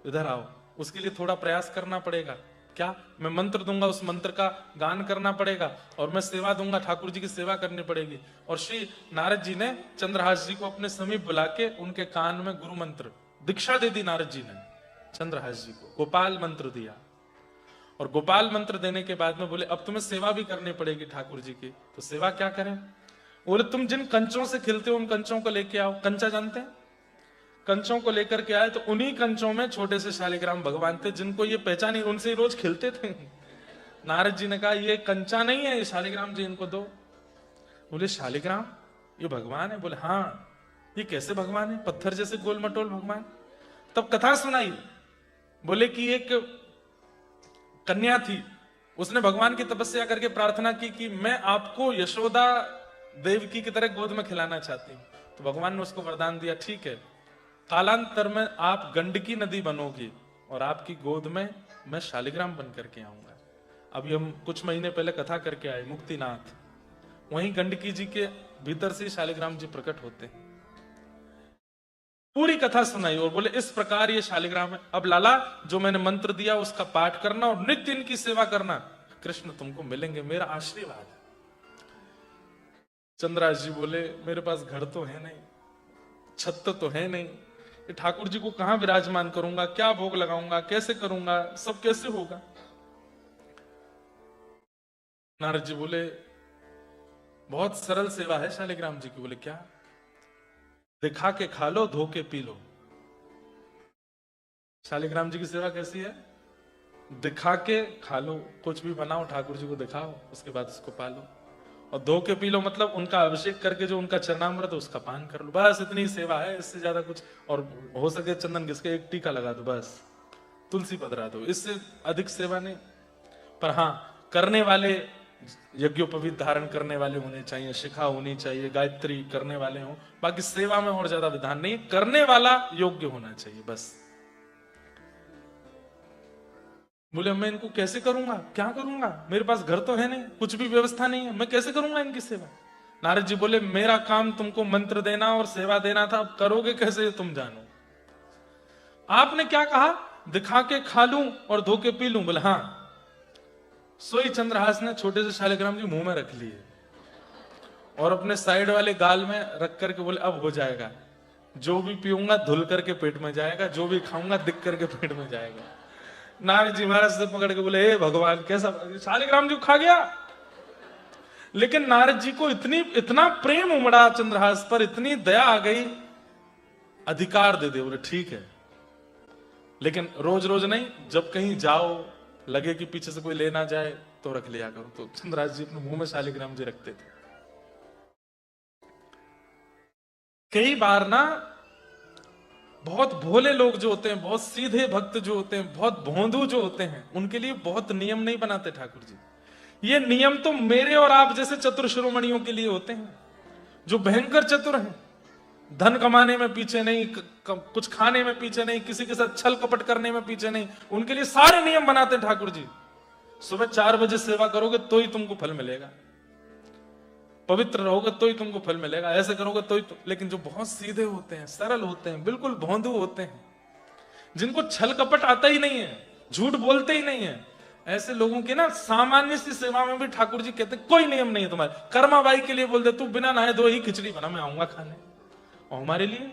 [SPEAKER 1] इधर आओ। उसके लिए थोड़ा प्रयास करना पड़ेगा। क्या? मैं मंत्र दूंगा, उस मंत्र का गान करना पड़ेगा और मैं सेवा दूंगा, ठाकुर जी की सेवा करनी पड़ेगी। और श्री नारद जी ने चंद्रहास जी को अपने समीप बुला के उनके कान में गुरु मंत्र दीक्षा दे दी। नारद जी ने चंद्रहास जी को गोपाल मंत्र दिया और गोपाल मंत्र देने के बाद में बोले अब तुम्हें सेवा भी करनी पड़ेगी ठाकुर जी की। तो सेवा क्या करें? बोले तुम जिन कंचों से खेलते हो उन कंचों को लेके आओ। कंचा जानते हैं? कंचों को लेकर के आए तो उन्हीं कंचों में छोटे से शालिग्राम भगवान थे, जिनको ये पहचानी, उनसे ही रोज खेलते थे। नारद जी ने कहा ये कंचा नहीं है, ये शालिग्राम जी इनको दो। बोले शालिग्राम ये भगवान है? बोले हाँ। ये कैसे भगवान है? पत्थर जैसे गोल मटोल भगवान। तब कथा सुनाई। बोले कि एक कन्या थी, उसने भगवान की तपस्या करके प्रार्थना की कि मैं आपको यशोदा देवकी की तरह गोद में खिलाना चाहती हूँ। तो भगवान ने उसको वरदान दिया, ठीक है, कालांतर में आप गंडकी नदी बनोगी और आपकी गोद में मैं शालिग्राम बन करके आऊंगा। अभी हम कुछ महीने पहले कथा करके आए मुक्तिनाथ, वहीं गंडकी जी के भीतर से शालिग्राम जी प्रकट होते हैं। पूरी कथा सुनाई और बोले इस प्रकार ये शालिग्राम है। अब लाला जो मैंने मंत्र दिया उसका पाठ करना और नित्य इनकी सेवा करना, कृष्ण तुमको मिलेंगे, मेरा आशीर्वाद है। चंद्रहास जी बोले मेरे पास घर तो है नहीं, छत तो है नहीं, ये ठाकुर जी को कहां विराजमान करूंगा, क्या भोग लगाऊंगा, कैसे करूंगा, सब कैसे होगा? नारद जी बोले बहुत सरल सेवा है शालिग्राम जी की। बोले क्या? दिखा के खा लो, धो के पी लो। शालिग्राम जी की सेवा कैसी है? दिखा के खा लो, कुछ भी बनाओ ठाकुर जी को दिखाओ, उसके बाद उसको पालो। और धो के पी लो मतलब उनका अभिषेक करके जो उनका चरणामृत उसका पान कर लो, बस इतनी सेवा है, इससे ज्यादा कुछ। और हो सके चंदन घिस के एक टीका लगा दो, बस तुलसी पधरा दो, इससे अधिक सेवा नहीं। पर हाँ, करने वाले यज्ञोपवीत धारण करने वाले होने चाहिए, शिखा होनी चाहिए, गायत्री करने वाले हों। बाकी सेवा में और ज्यादा विधान नहीं, करने वाला योग्य होना चाहिए बस। बोले मैं इनको कैसे करूंगा, क्या करूंगा, मेरे पास घर तो है नहीं, कुछ भी व्यवस्था नहीं है, मैं कैसे करूंगा इनकी सेवा? नारद जी बोले मेरा काम तुमको मंत्र देना और सेवा देना था, अब करोगे कैसे तुम जानो। आपने क्या कहा? दिखा के खा लूं और धो के पी लूं। बोले हाँ। सोई चंद्रहास ने छोटे से शालिग्राम जी मुंह में रख लिए और अपने साइड वाले गाल में रख करके बोले अब हो जाएगा, जो भी पीऊंगा धुल करके पेट में जाएगा, जो भी खाऊंगा दिख करके पेट में जाएगा। नारद जी महाराज से पकड़ के बोले हे भगवान कैसा? शालिग्राम जी खा गया। लेकिन नारद जी को इतना प्रेम उमड़ा चंद्रहास पर, इतनी दया आ गई, अधिकार दे दे। बोले ठीक है, लेकिन रोज रोज नहीं, जब कहीं जाओ लगे कि पीछे से कोई ले ना जाए तो रख लिया करो। तो चंद्रहास जी अपने मुंह में शालिग्राम जी रखते थे। कई बार ना बहुत भोले लोग जो होते हैं, बहुत सीधे भक्त जो होते हैं, बहुत भोंदू जो होते हैं, उनके लिए बहुत नियम नहीं बनाते ठाकुर जी। ये नियम तो मेरे और आप जैसे चतुर शिरोमणियों के लिए होते हैं, जो भयंकर चतुर हैं, धन कमाने में पीछे नहीं, कुछ खाने में पीछे नहीं, किसी के साथ छल कपट करने में पीछे नहीं, उनके लिए सारे नियम बनाते हैं ठाकुर जी। सुबह 4 बजे सेवा करोगे तो ही तुमको फल मिलेगा, पवित्र रहोगे तो ही तुमको फल मिलेगा, ऐसे करोगे तो ही लेकिन जो बहुत सीधे होते हैं, सरल होते हैं, बिल्कुल भोंदू होते हैं, जिनको छल कपट आता ही नहीं है, झूठ बोलते ही नहीं है, ऐसे लोगों की ना सामान्य सी सेवा में भी ठाकुर जी कहते कोई नियम नहीं है तुम्हारे। कर्मा बाई के लिए बोलते तू बिना नहाए धोए ही खिचड़ी बना, मैं आऊंगा खाने। और हमारे लिए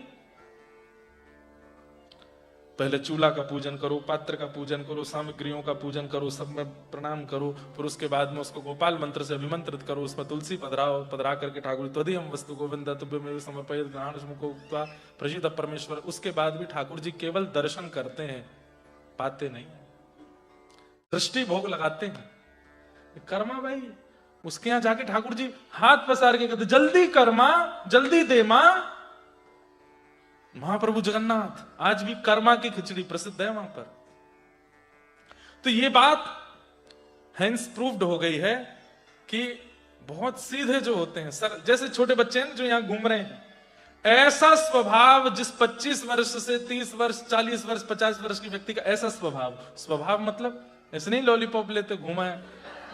[SPEAKER 1] पहले चूल्हा का पूजन करो, पात्र का पूजन करो, सामग्रियों का पूजन करो, सब में प्रणाम करो, फिर उसके बाद में उसको गोपाल मंत्र से अभिमंत्रित करो, उसमें तुलसी पधराओ, पधरा करके ठाकुर त्वदीयम वस्तु गोविंद तुभ्यमेव समर्पयेत ग्रहणमुखो प्रसीद परमेश्वर। उसके बाद भी ठाकुर जी केवल दर्शन करते हैं, पाते नहीं, दृष्टि भोग लगाते हैं। कर्मा भाई, उसके यहां जाके ठाकुर जी हाथ पसार के कहते जल्दी कर्मा, जल्दी दे मां। महाप्रभु जगन्नाथ आज भी कर्मा की खिचड़ी प्रसिद्ध है वहां पर। तो ये बात हेंस प्रूव्ड हो गई है कि बहुत सीधे जो होते हैं, सर जैसे छोटे बच्चे हैं जो यहां घूम रहे हैं, ऐसा स्वभाव जिस 25 वर्ष से 30 वर्ष 40 वर्ष 50 वर्ष की व्यक्ति का ऐसा स्वभाव मतलब ऐसे नहीं लॉलीपॉप लेते घुमाए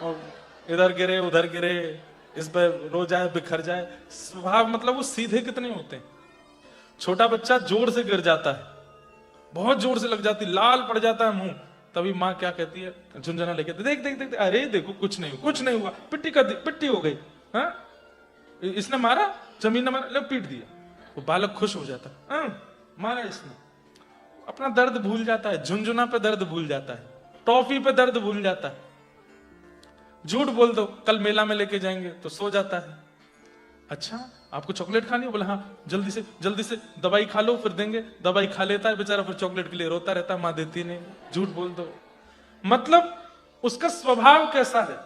[SPEAKER 1] और इधर गिरे उधर गिरे, इस पर रो जाए बिखर जाए। स्वभाव मतलब वो सीधे कितने होते हैं। छोटा बच्चा जोर से गिर जाता है, बहुत जोर से लग जाती, लाल पड़ जाता है मुंह, तभी माँ क्या कहती है, झुंझुना लेके देख देख देख, अरे देखो कुछ नहीं हुआ, पिट्टी हो गई, हाँ इसने मारा, जमीन ने मारा, ले पीट दिया। वो बालक खुश हो जाता है, मारा इसने, अपना दर्द भूल जाता है, झुंझुना पे दर्द भूल जाता है, टॉफी पे दर्द भूल जाता है। झूठ बोल दो कल मेला में लेके जाएंगे तो सो जाता है। अच्छा आपको चॉकलेट खानी है, बोला हाँ जल्दी से दवाई खा लो फिर देंगे, दवाई खा लेता है बेचारा, फिर चॉकलेट के लिए रोता रहता है, माँ देती नहीं। झूठ बोल दो, मतलब उसका स्वभाव कैसा है,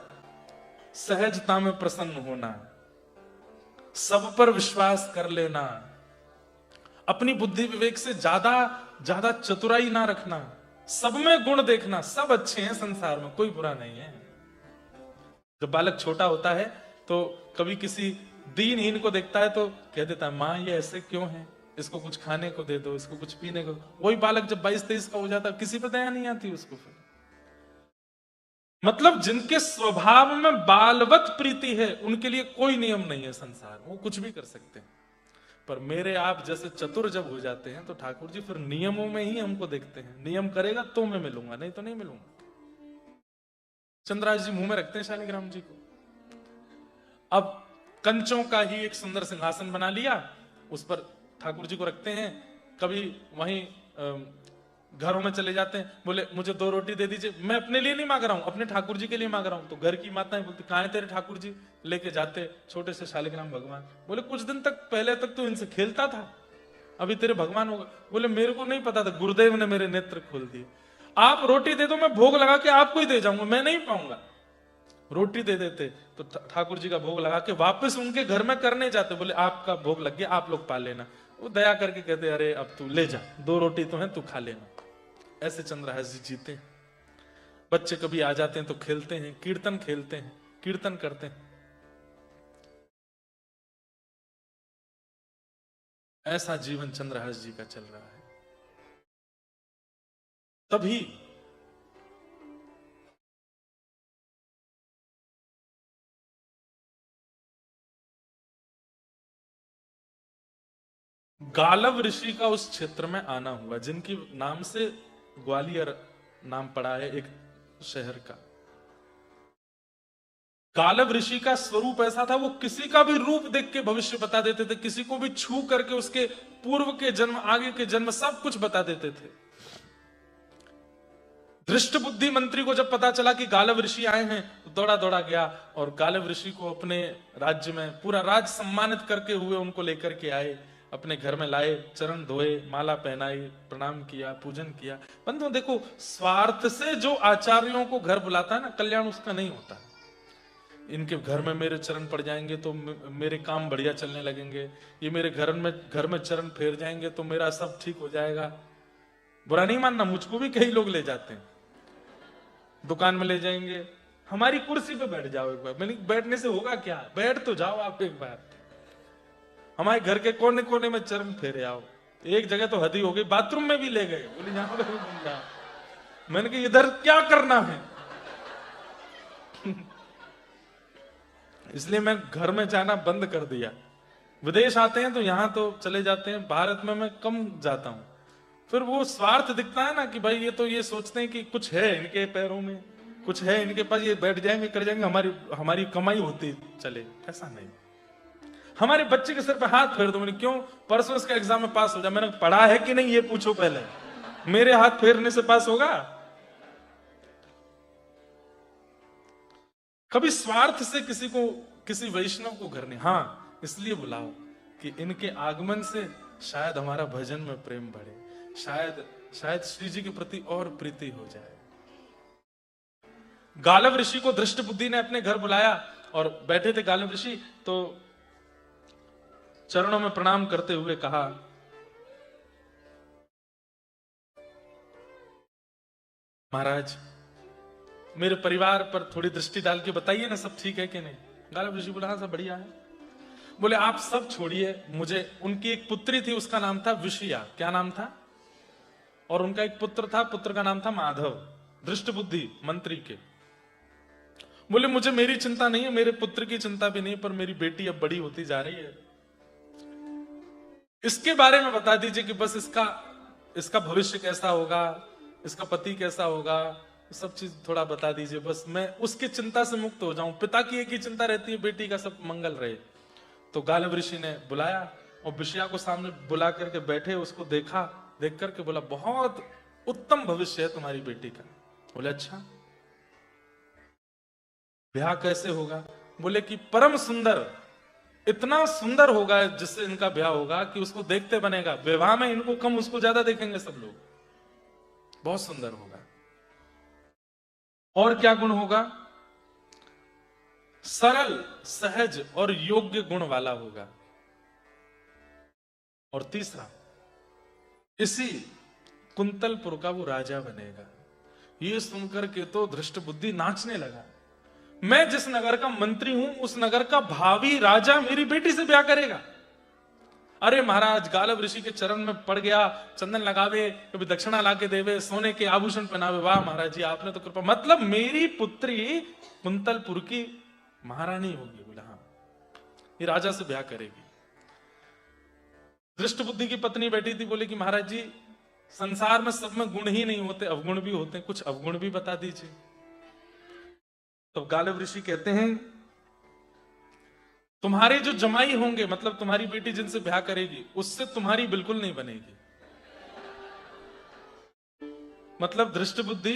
[SPEAKER 1] सहजता में प्रसन्न होना, सब पर विश्वास कर लेना, अपनी बुद्धि विवेक से ज्यादा चतुराई ना रखना, सब में गुण देखना, सब अच्छे हैं संसार में, कोई बुरा नहीं है। जब बालक छोटा होता है तो कभी किसी दीनहीन को देखता है तो कह देता है माँ ये ऐसे क्यों है, इसको कुछ खाने को दे दो, इसको कुछ पीने को। वही बालक जब 22-23 का हो जाता है किसी पे दया नहीं आती उसको। फिर मतलब जिनके स्वभाव में बालवत प्रीति है उनके लिए कोई नियम नहीं है संसार, वो कुछ भी कर सकते हैं। पर मेरे आप जैसे चतुर जब हो जाते हैं तो ठाकुर जी फिर नियमों में ही हमको देखते हैं, नियम करेगा तो मैं मिलूंगा, नहीं तो नहीं मिलूंगा। चंद्राज जी मुंह में रखते हैं शालिग्राम जी को। अब कंचों का ही एक सुंदर सिंहासन बना लिया, उस पर ठाकुर जी को रखते हैं। कभी वहीं घरों में चले जाते हैं, बोले मुझे 2 रोटी दे दीजिए, मैं अपने लिए नहीं मांग रहा हूं, अपने ठाकुर जी के लिए मांग रहा हूं। तो घर की माताएं बोलती कहां है तेरे ठाकुर जी, लेके जाते छोटे से शालिग्राम भगवान। बोले कुछ दिन तक पहले तक तो इनसे खेलता था, अभी तेरे भगवान होगा। बोले मेरे को नहीं पता था, गुरुदेव ने मेरे नेत्र खोल दिए। आप रोटी दे दो, मैं भोग लगा के आपको ही दे जाऊंगा, मैं नहीं पाऊंगा। रोटी दे देते तो ठाकुर जी का भोग लगा के वापस उनके घर में करने जाते, बोले आपका भोग लग गया, आप लोग पा लेना। वो दया करके कहते अरे अब तू ले जा, 2 रोटी तो है तू खा लेना। ऐसे चंद्रहास जी जीते हैं। बच्चे कभी आ जाते हैं तो खेलते हैं, कीर्तन खेलते हैं, कीर्तन करते हैं। ऐसा जीवन चंद्रहास जी का चल रहा है। तभी गालव ऋषि का उस क्षेत्र में आना हुआ, जिनकी नाम से ग्वालियर नाम पड़ा है एक शहर का। गालव ऋषि का स्वरूप ऐसा था, वो किसी का भी रूप देख के भविष्य बता देते थे, किसी को भी छू करके उसके पूर्व के जन्म आगे के जन्म सब कुछ बता देते थे। धृष्ट बुद्धि मंत्री को जब पता चला कि गालव ऋषि आए हैं तो दौड़ा दौड़ा गया और गालव ऋषि को अपने राज्य में पूरा राज सम्मानित करके हुए उनको लेकर के आए, अपने घर में लाए, चरण धोए, माला पहनाई, प्रणाम किया, पूजन किया। बंधु देखो, स्वार्थ से जो आचार्यों को घर बुलाता है ना, कल्याण उसका नहीं होता। इनके घर में मेरे चरण पड़ जाएंगे तो मेरे काम बढ़िया चलने लगेंगे, ये मेरे घर में चरण फेर जाएंगे तो मेरा सब ठीक हो जाएगा। बुरा नहीं मानना, मुझको भी कई लोग ले जाते हैं, दुकान में ले जाएंगे, हमारी कुर्सी पे बैठ जाओ एक बार। मैंने बैठने से होगा क्या, बैठ तो जाओ आप एक बार, हमारे घर के कोने कोने में चरण फेरे आओ। एक जगह तो हद ही हो गई, बाथरूम में भी ले गए, बोले यहाँ पे। मैंने कहा इधर क्या करना है। इसलिए मैं घर में जाना बंद कर दिया। विदेश आते हैं तो यहां तो चले जाते हैं, भारत में मैं कम जाता हूं। फिर वो स्वार्थ दिखता है ना कि भाई ये तो ये सोचते हैं कि कुछ है इनके पैरों में, कुछ है इनके पास, ये बैठ जाएंगे कर जाएंगे, हमारी कमाई होती चले। ऐसा नहीं। हमारे बच्चे के सर पे हाथ फेर दो। मैंने क्यों, परसों इसका एग्जाम में पास हो जाए। मैंने पढ़ा है कि नहीं ये पूछो पहले, मेरे हाथ फेरने से पास होगा? कभी स्वार्थ से किसी वैष्णव को घर नहीं। हाँ इसलिए बुलाओ कि इनके आगमन से शायद हमारा भजन में प्रेम बढ़े, शायद श्री जी के प्रति और प्रीति हो जाए। गालव ऋषि को धृष्ट बुद्धि ने अपने घर बुलाया और बैठे थे गालव ऋषि, तो चरणों में प्रणाम करते हुए कहा, महाराज मेरे परिवार पर थोड़ी दृष्टि डाल के बताइए ना सब ठीक है कि नहीं। गालव ऋषि बोला हाँ सब बढ़िया है। बोले आप सब छोड़िए, मुझे उनकी एक पुत्री थी, उसका नाम था विषया। क्या नाम था? और उनका एक पुत्र था, पुत्र का नाम था माधव, दृष्ट बुद्धि मंत्री के। बोले मुझे मेरी चिंता नहीं है, मेरे पुत्र की चिंता भी नहीं, पर मेरी बेटी अब बड़ी होती जा रही है, इसके बारे में बता दीजिए कि बस इसका इसका भविष्य कैसा होगा, इसका पति कैसा होगा, सब चीज थोड़ा बता दीजिए, बस मैं उसकी चिंता से मुक्त हो जाऊं। पिता की एक ही चिंता रहती है, बेटी का सब मंगल रहे। तो गालव ऋषि ने बुलाया और विषया को सामने बुला करके बैठे, उसको देखा, देख करके बोला बहुत उत्तम भविष्य है तुम्हारी बेटी का। बोले अच्छा, ब्याह कैसे होगा? बोले कि परम सुंदर, इतना सुंदर होगा जिससे इनका ब्याह होगा कि उसको देखते बनेगा, विवाह में इनको कम उसको ज्यादा देखेंगे सब लोग, बहुत सुंदर होगा। और क्या गुण होगा? सरल, सहज और योग्य गुण वाला होगा। और तीसरा, इसी कुंतलपुर का वो राजा बनेगा। ये सुनकर के तो धृष्ट बुद्धि नाचने लगा। मैं जिस नगर का मंत्री हूं, उस नगर का भावी राजा मेरी बेटी से ब्याह करेगा? अरे महाराज, गालव ऋषि के चरण में पड़ गया, चंदन लगावे, कभी दक्षिणा लाके देवे, सोने के आभूषण पहनावे। वाह महाराज जी, आपने तो कृपा, मतलब मेरी पुत्री कुंतलपुर की महारानी होगी। बोला हाँ, ये राजा से ब्याह करेगी। दृष्ट बुद्धि की पत्नी बैठी थी, बोले कि महाराज जी, संसार में सब में गुण ही नहीं होते, अवगुण भी होते हैं, कुछ अवगुण भी बता दीजिए। तो गालव ऋषि कहते हैं तुम्हारे जो जमाई होंगे, मतलब तुम्हारी बेटी जिनसे ब्याह करेगी, उससे तुम्हारी बिल्कुल नहीं बनेगी। मतलब दृष्ट बुद्धि,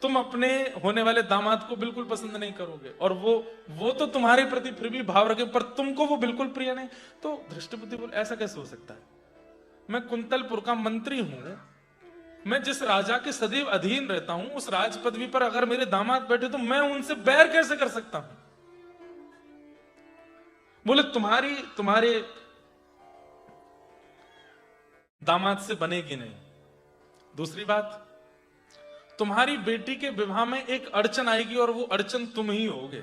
[SPEAKER 1] तुम अपने होने वाले दामाद को बिल्कुल पसंद नहीं करोगे, और वो तो तुम्हारे प्रति फिर भी भाव रखे, पर तुमको वो बिल्कुल प्रिय नहीं। तो दृष्ट बुद्धि बोले ऐसा कैसे हो सकता है? मैं कुंतलपुर का मंत्री हूं, मैं जिस राजा के सदैव अधीन रहता हूं, उस राज पदवी पर अगर मेरे दामाद बैठे तो मैं उनसे बैर कैसे कर सकता हूं? बोले तुम्हारे दामाद से बनेगी नहीं। दूसरी बात, तुम्हारी बेटी के विवाह में एक अड़चन आएगी, और वो अड़चन तुम ही होगे,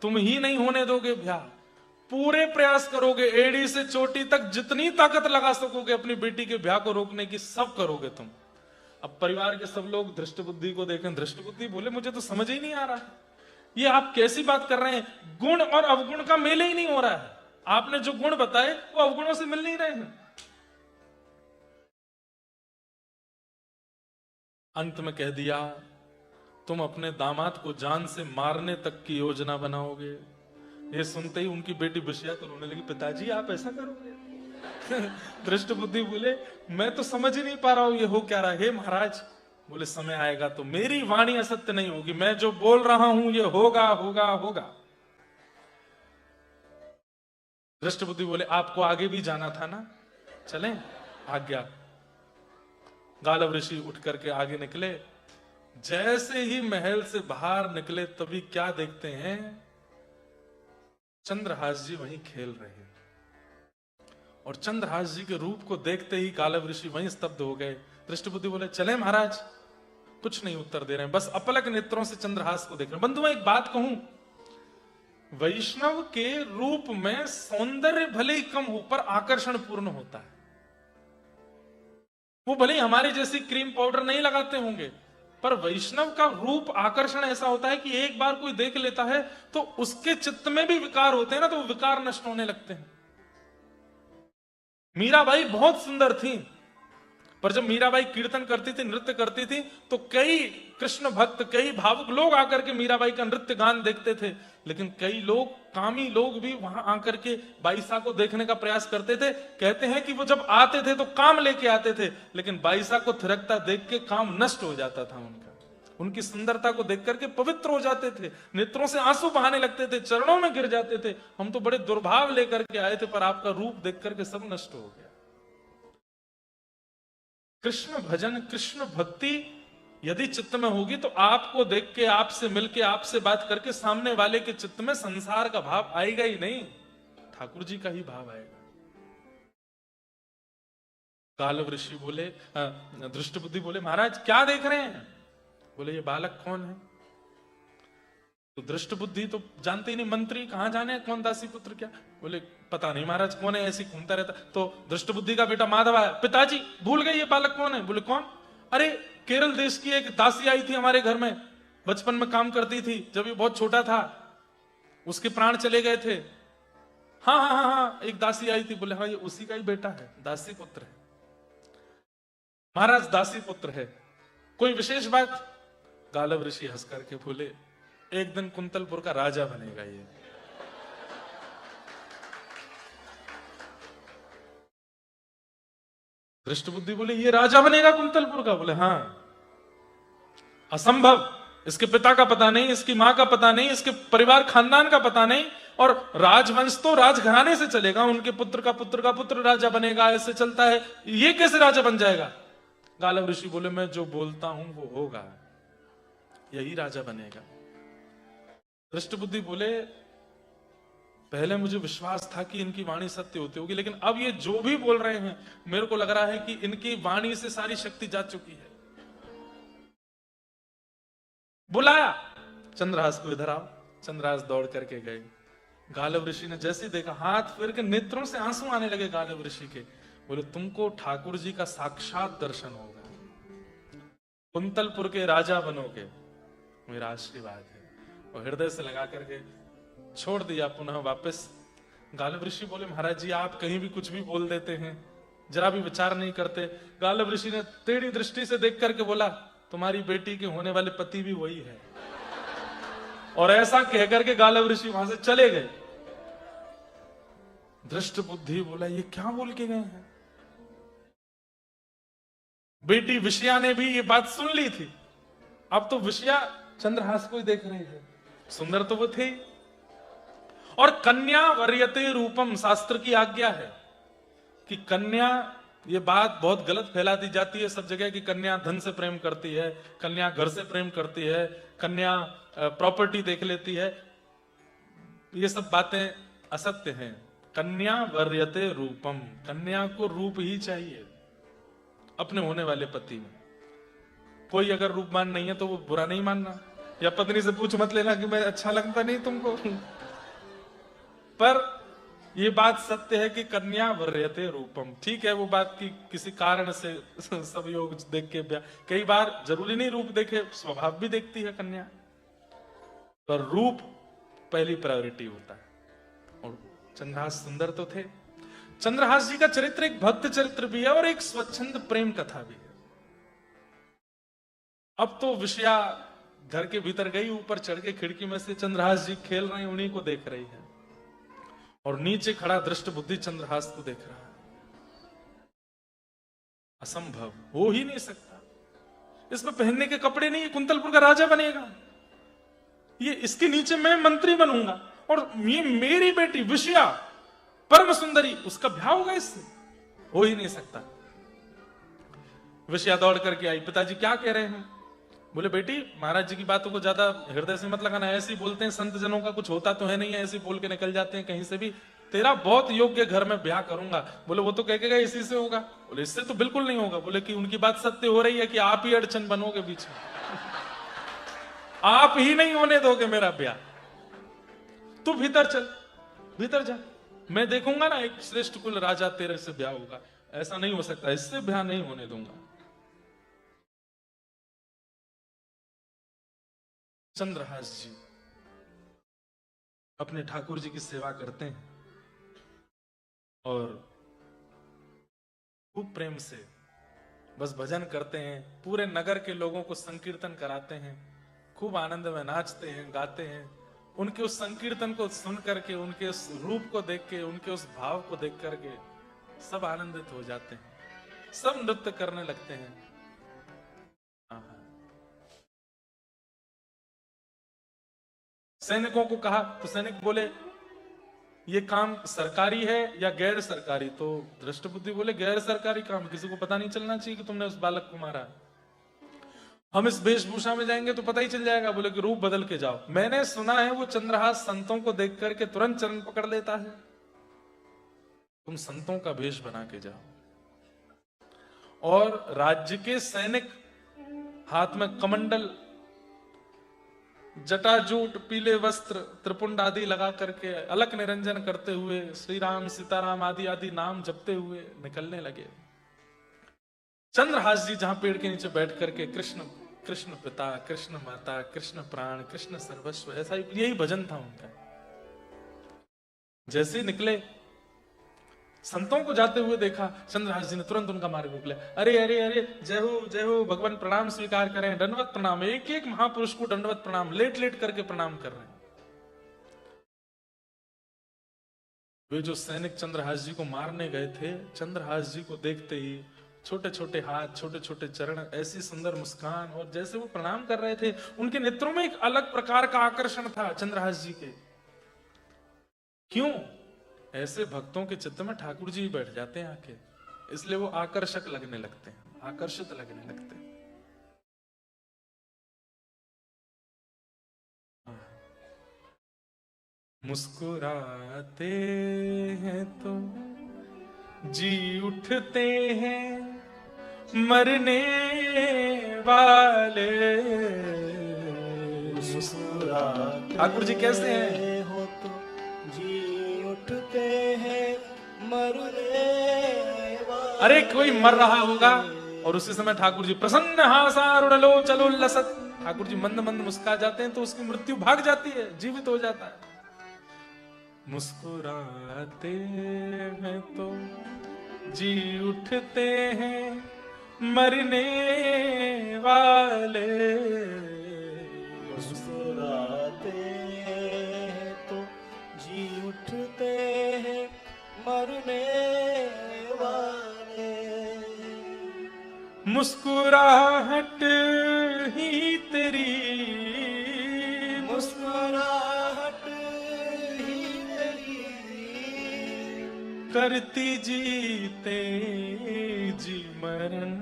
[SPEAKER 1] तुम ही नहीं होने दोगे ब्याह। पूरे प्रयास करोगे, एड़ी से चोटी तक जितनी ताकत लगा सकोगे अपनी बेटी के ब्याह को रोकने की, सब करोगे तुम। अब परिवार के सब लोग दृष्ट बुद्धि को देखें। दृष्ट बुद्धि बोले मुझे तो समझ ही नहीं आ रहा, ये आप कैसी बात कर रहे हैं? गुण और अवगुण का मेल ही नहीं हो रहा है। आपने जो गुण बताए वो अवगुणों से मिल नहीं रहे हैं। अंत में कह दिया, तुम अपने दामाद को जान से मारने तक की योजना बनाओगे। ये सुनते ही उनकी बेटी विषया तो रोने लगी, पिताजी आप ऐसा करोगे? दृष्ट बुद्धि बोले मैं तो समझ ही नहीं पा रहा हूं ये हो क्या रहा है। हे महाराज, बोले समय आएगा तो मेरी वाणी असत्य नहीं होगी, मैं जो बोल रहा हूं ये होगा होगा होगा। दृष्ट बुद्धि बोले आपको आगे भी जाना था ना, चलें? आज्ञा। गालव ऋषि उठ करके आगे निकले। जैसे ही महल से बाहर निकले तभी क्या देखते हैं, चंद्रहास जी वहीं खेल रहे हैं। और चंद्रहास जी के रूप को देखते ही गालव ऋषि वहीं स्तब्ध हो गए। दृष्ट बुद्धि बोले चले महाराज? कुछ नहीं उत्तर दे रहे हैं, बस अपलक नेत्रों से चंद्रहास को देख रहे हैं। बंधुओं एक बात कहूं, वैष्णव के रूप में सौंदर्य भले ही कम हो पर आकर्षण पूर्ण होता है। वो भले ही हमारे जैसी क्रीम पाउडर नहीं लगाते होंगे, पर वैष्णव का रूप आकर्षण ऐसा होता है कि एक बार कोई देख लेता है तो उसके चित्त में भी विकार होते हैं ना, तो वो विकार नष्ट होने लगते हैं। मीराबाई बहुत सुंदर थी, पर जब मीराबाई कीर्तन करती थी, नृत्य करती थी, तो कई कृष्ण भक्त, कई भावुक लोग आकर के मीराबाई का नृत्य गान देखते थे। लेकिन कई लोग, कामी लोग भी वहां आकर के बाईसा को देखने का प्रयास करते थे। कहते हैं कि वो जब आते थे तो काम लेके आते थे, लेकिन बाईसा को थिरकता देख के काम नष्ट हो जाता था उनका। उनकी सुंदरता को देख करके पवित्र हो जाते थे, नेत्रों से आंसू बहाने लगते थे, चरणों में गिर जाते थे, हम तो बड़े दुर्भाव लेकर के आए थे, पर आपका रूप देख करके सब नष्ट हो गया। कृष्ण भजन, कृष्ण भक्ति यदि चित्त में होगी तो आपको देख के, आपसे मिलके, आपसे बात करके सामने वाले के चित्त में संसार का भाव आएगा ही नहीं, ठाकुर जी का ही भाव आएगा। गालव ऋषि बोले, दृष्ट बुद्धि बोले महाराज क्या देख रहे हैं? बोले ये बालक कौन है? तो दृष्ट बुद्धि तो जानते ही नहीं, मंत्री कहां जाने कौन दासी पुत्र क्या, बोले पता नहीं महाराज कौन है, ऐसे घूमता रहता। तो दृष्ट बुद्धि का बेटा माधव आया, पिताजी भूल गए ये बालक कौन है? बोले कौन? अरे केरल देश की एक दासी आई थी हमारे घर में, बचपन में काम करती थी, जब ये बहुत छोटा था उसके प्राण चले गए थे। हाँ हाँ हाँ हाँ, एक दासी आई थी। बोले हाँ ये उसी का ही बेटा है, दासी पुत्र है। महाराज दासी पुत्र है, कोई विशेष बात? गालव ऋषि हंस करके बोले एक दिन कुंतलपुर का राजा बनेगा ये। दृष्ट बुद्धि बोले ये राजा बनेगा कुंतलपुर का? बोले हाँ। असंभव, इसके पिता का पता नहीं, इसकी मां का पता नहीं, इसके परिवार खानदान का पता नहीं, और राजवंश तो राजघराने से चलेगा, उनके पुत्र का पुत्र का पुत्र राजा बनेगा, ऐसे चलता है, ये कैसे राजा बन जाएगा? गालव ऋषि बोले मैं जो बोलता हूं वो होगा, यही राजा बनेगा। दृष्ट बुद्धि बोले पहले मुझे विश्वास था कि इनकी वाणी सत्य होती होगी, लेकिन अब ये जो भी बोल रहे हैं मेरे को लग रहा है कि इनकी वाणी से सारी शक्ति जा चुकी है। बुलाया चंद्रहास को, इधर आओ। चंद्रहास दौड़ करके गए। गालव ऋषि ने जैसे देखा, हाथ फेर के नेत्रों से आंसू आने लगे गालव ऋषि के। बोले तुमको ठाकुर जी का साक्षात दर्शन होगा, कुंतलपुर के राजा बनोगे, मेरा आशीर्वाद है। और हृदय से लगा करके छोड़ दिया पुनः वापस। गालव ऋषि बोले महाराज जी आप कहीं भी कुछ भी बोल देते हैं, जरा भी विचार नहीं करते। गालव ऋषि ने टेढ़ी दृष्टि से देख करके बोला तुम्हारी बेटी के होने वाले पति भी वही है। और ऐसा कहकर के गालव ऋषि वहां से चले गए। दृष्ट बुद्धि बोला ये क्या बोल के गए हैं? बेटी विषया ने भी ये बात सुन ली थी। अब तो विषया चंद्रहास को ही देख रहे थे, सुंदर तो वो थे। और कन्या वर्यते रूपम, शास्त्र की आज्ञा है कि कन्या, ये बात बहुत गलत फैला दी जाती है सब जगह कि कन्या धन से प्रेम करती है, कन्या घर से प्रेम करती है, कन्या प्रॉपर्टी देख लेती है। ये सब बातें असत्य हैं। कन्या वर्यते रूपम, कन्या को रूप ही चाहिए अपने होने वाले पति में। कोई अगर रूपवान नहीं है तो वो बुरा नहीं मानना, या पत्नी से पूछ मत लेना कि मैं अच्छा लगता नहीं तुमको। पर ये बात सत्य है कि कन्या वर्यते रूपम। ठीक है वो बात की किसी कारण से सब योग देख के ब्याह, कई बार जरूरी नहीं रूप देखे, स्वभाव भी देखती है कन्या, पर रूप पहली प्रायोरिटी होता है। और चंद्रहास सुंदर तो थे। चंद्रहास जी का चरित्र एक भक्त चरित्र भी है और एक स्वच्छंद प्रेम कथा भी है। अब तो विषया घर के भीतर गई, ऊपर चढ़ के खिड़की में से चंद्रहास जी खेल रहे हैं, उन्हीं को देख रही है। और नीचे खड़ा दृष्ट बुद्धि चंद्रहास को देख रहा है। असंभव, हो ही नहीं सकता। इसमें पहनने के कपड़े नहीं, कुंतलपुर का राजा बनेगा, ये इसके नीचे मैं मंत्री बनूंगा, और ये मेरी बेटी विषया परम सुंदरी, उसका ब्याह होगा इससे, हो ही नहीं सकता। विषया दौड़ करके आई, पिताजी क्या कह रहे हैं? बोले बेटी महाराज जी की बातों को ज्यादा हृदय से मत लगाना, ऐसे ही बोलते हैं, संत जनों का कुछ होता तो है नहीं, ऐसे बोल के निकल जाते हैं कहीं से भी। तेरा बहुत योग्य घर में ब्याह करूंगा। बोले वो तो कह के गए इसी से होगा। बोले इससे तो बिल्कुल नहीं होगा। बोले कि उनकी बात सत्य हो रही है कि आप ही अड़चन बनोगे बीच में, आप ही नहीं होने दोगे मेरा ब्याह। तू भीतर चल, भीतर जा, मैं देखूंगा ना एक श्रेष्ठ कुल राजा तेरे से ब्याह होगा। ऐसा नहीं हो सकता, इससे ब्याह नहीं होने दूंगा। चंद्रहास जी अपने ठाकुर जी की सेवा करते हैं और खूब प्रेम से बस भजन करते हैं, पूरे नगर के लोगों को संकीर्तन कराते हैं, खूब आनंद में नाचते हैं, गाते हैं। उनके उस संकीर्तन को सुन करके, उनके उस रूप को देख के, उनके उस भाव को देख करके सब आनंदित हो जाते हैं, सब नृत्य करने लगते हैं। सैनिकों को कहा तो सैनिक बोले ये काम सरकारी है या गैर सरकारी? तो दृष्ट बुद्धि बोले गैर सरकारी काम, किसी को पता नहीं चलना चाहिए कि तुमने उस बालक को मारा। हम इस वेशभूषा में जाएंगे तो पता ही चल जाएगा। बोले कि रूप बदल के जाओ। मैंने सुना है वो चंद्रहास संतों को देख करके तुरंत चरण पकड़ लेता है, तुम संतों का वेश बना के जाओ। और राज्य के सैनिक हाथ में कमंडल जटाजूट पीले वस्त्र त्रिपुंड आदि लगा करके अलक निरंजन करते हुए श्री राम सीताराम आदि आदि नाम जपते हुए निकलने लगे। चंद्रहास जी जहां पेड़ के नीचे बैठ करके कृष्ण कृष्ण पिता, कृष्ण माता, कृष्ण प्राण, कृष्ण सर्वस्व, ऐसा यही भजन था उनका। जैसे ही निकले, संतों को जाते हुए देखा, चंद्रहास जी ने तुरंत उनका मार्ग रोक लिया। अरे अरे अरे, जय हो भगवान, प्रणाम स्वीकार करें, दंडवत प्रणाम। एक एक महापुरुष को दंडवत प्रणाम, लेट लेट करके प्रणाम कर रहे हैं। वे जो सैनिक चंद्रहास जी को मारने गए थे, चंद्रहास जी को देखते ही छोटे छोटे हाथ, छोटे छोटे चरण, ऐसी सुंदर मुस्कान, और जैसे वो प्रणाम कर रहे थे, उनके नेत्रों में एक अलग प्रकार का आकर्षण था चंद्रहास जी के। क्यों? ऐसे भक्तों के चित्त में ठाकुर जी बैठ जाते हैं आके, इसलिए वो आकर्षक लगने लगते हैं, आकर्षित लगने लगते हैं। मुस्कुराते हैं तो जी उठते हैं मरने वाले।
[SPEAKER 2] मुस्कुराते
[SPEAKER 1] ठाकुर जी कैसे हैं?
[SPEAKER 2] हो तो जी उठते हैं मरने वाले।
[SPEAKER 1] अरे कोई मर रहा होगा और उसी समय ठाकुर जी प्रसन्न हासारूढ़ लो चलो लसत, ठाकुर जी मंद मंद मुस्कुरा जाते हैं तो उसकी मृत्यु भाग जाती है, जीवित हो जाता है। मुस्कुराते हैं तो जी उठते हैं मरने वाले।
[SPEAKER 2] मुस्कुराते हैं तो जी उठते हैं मरने वाले।
[SPEAKER 1] मुस्कुराहट ही तेरी,
[SPEAKER 2] मुस्कुराहट ही तेरी
[SPEAKER 1] करती जीते जी मरण।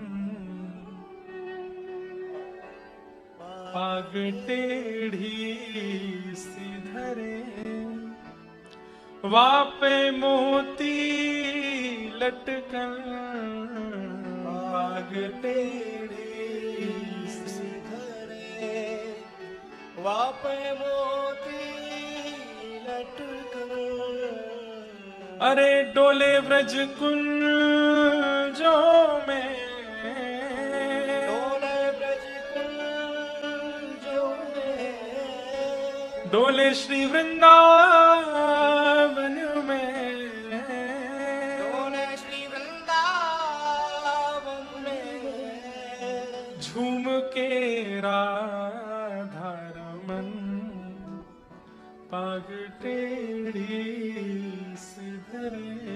[SPEAKER 1] पाग टेढ़ी सी धरे, वापे मोती लटकन। पाग टेढ़ी सी
[SPEAKER 2] धरे, वापे मोती लटकन।
[SPEAKER 1] अरे डोले व्रज कुंजों में,
[SPEAKER 2] डोले ब्रज कुंजों में,
[SPEAKER 1] डोले श्री वृंदावन में,
[SPEAKER 2] डोले श्री वृंदावन में।
[SPEAKER 1] झूम के राधा रमन, पाग टेढ़ी सी धरे,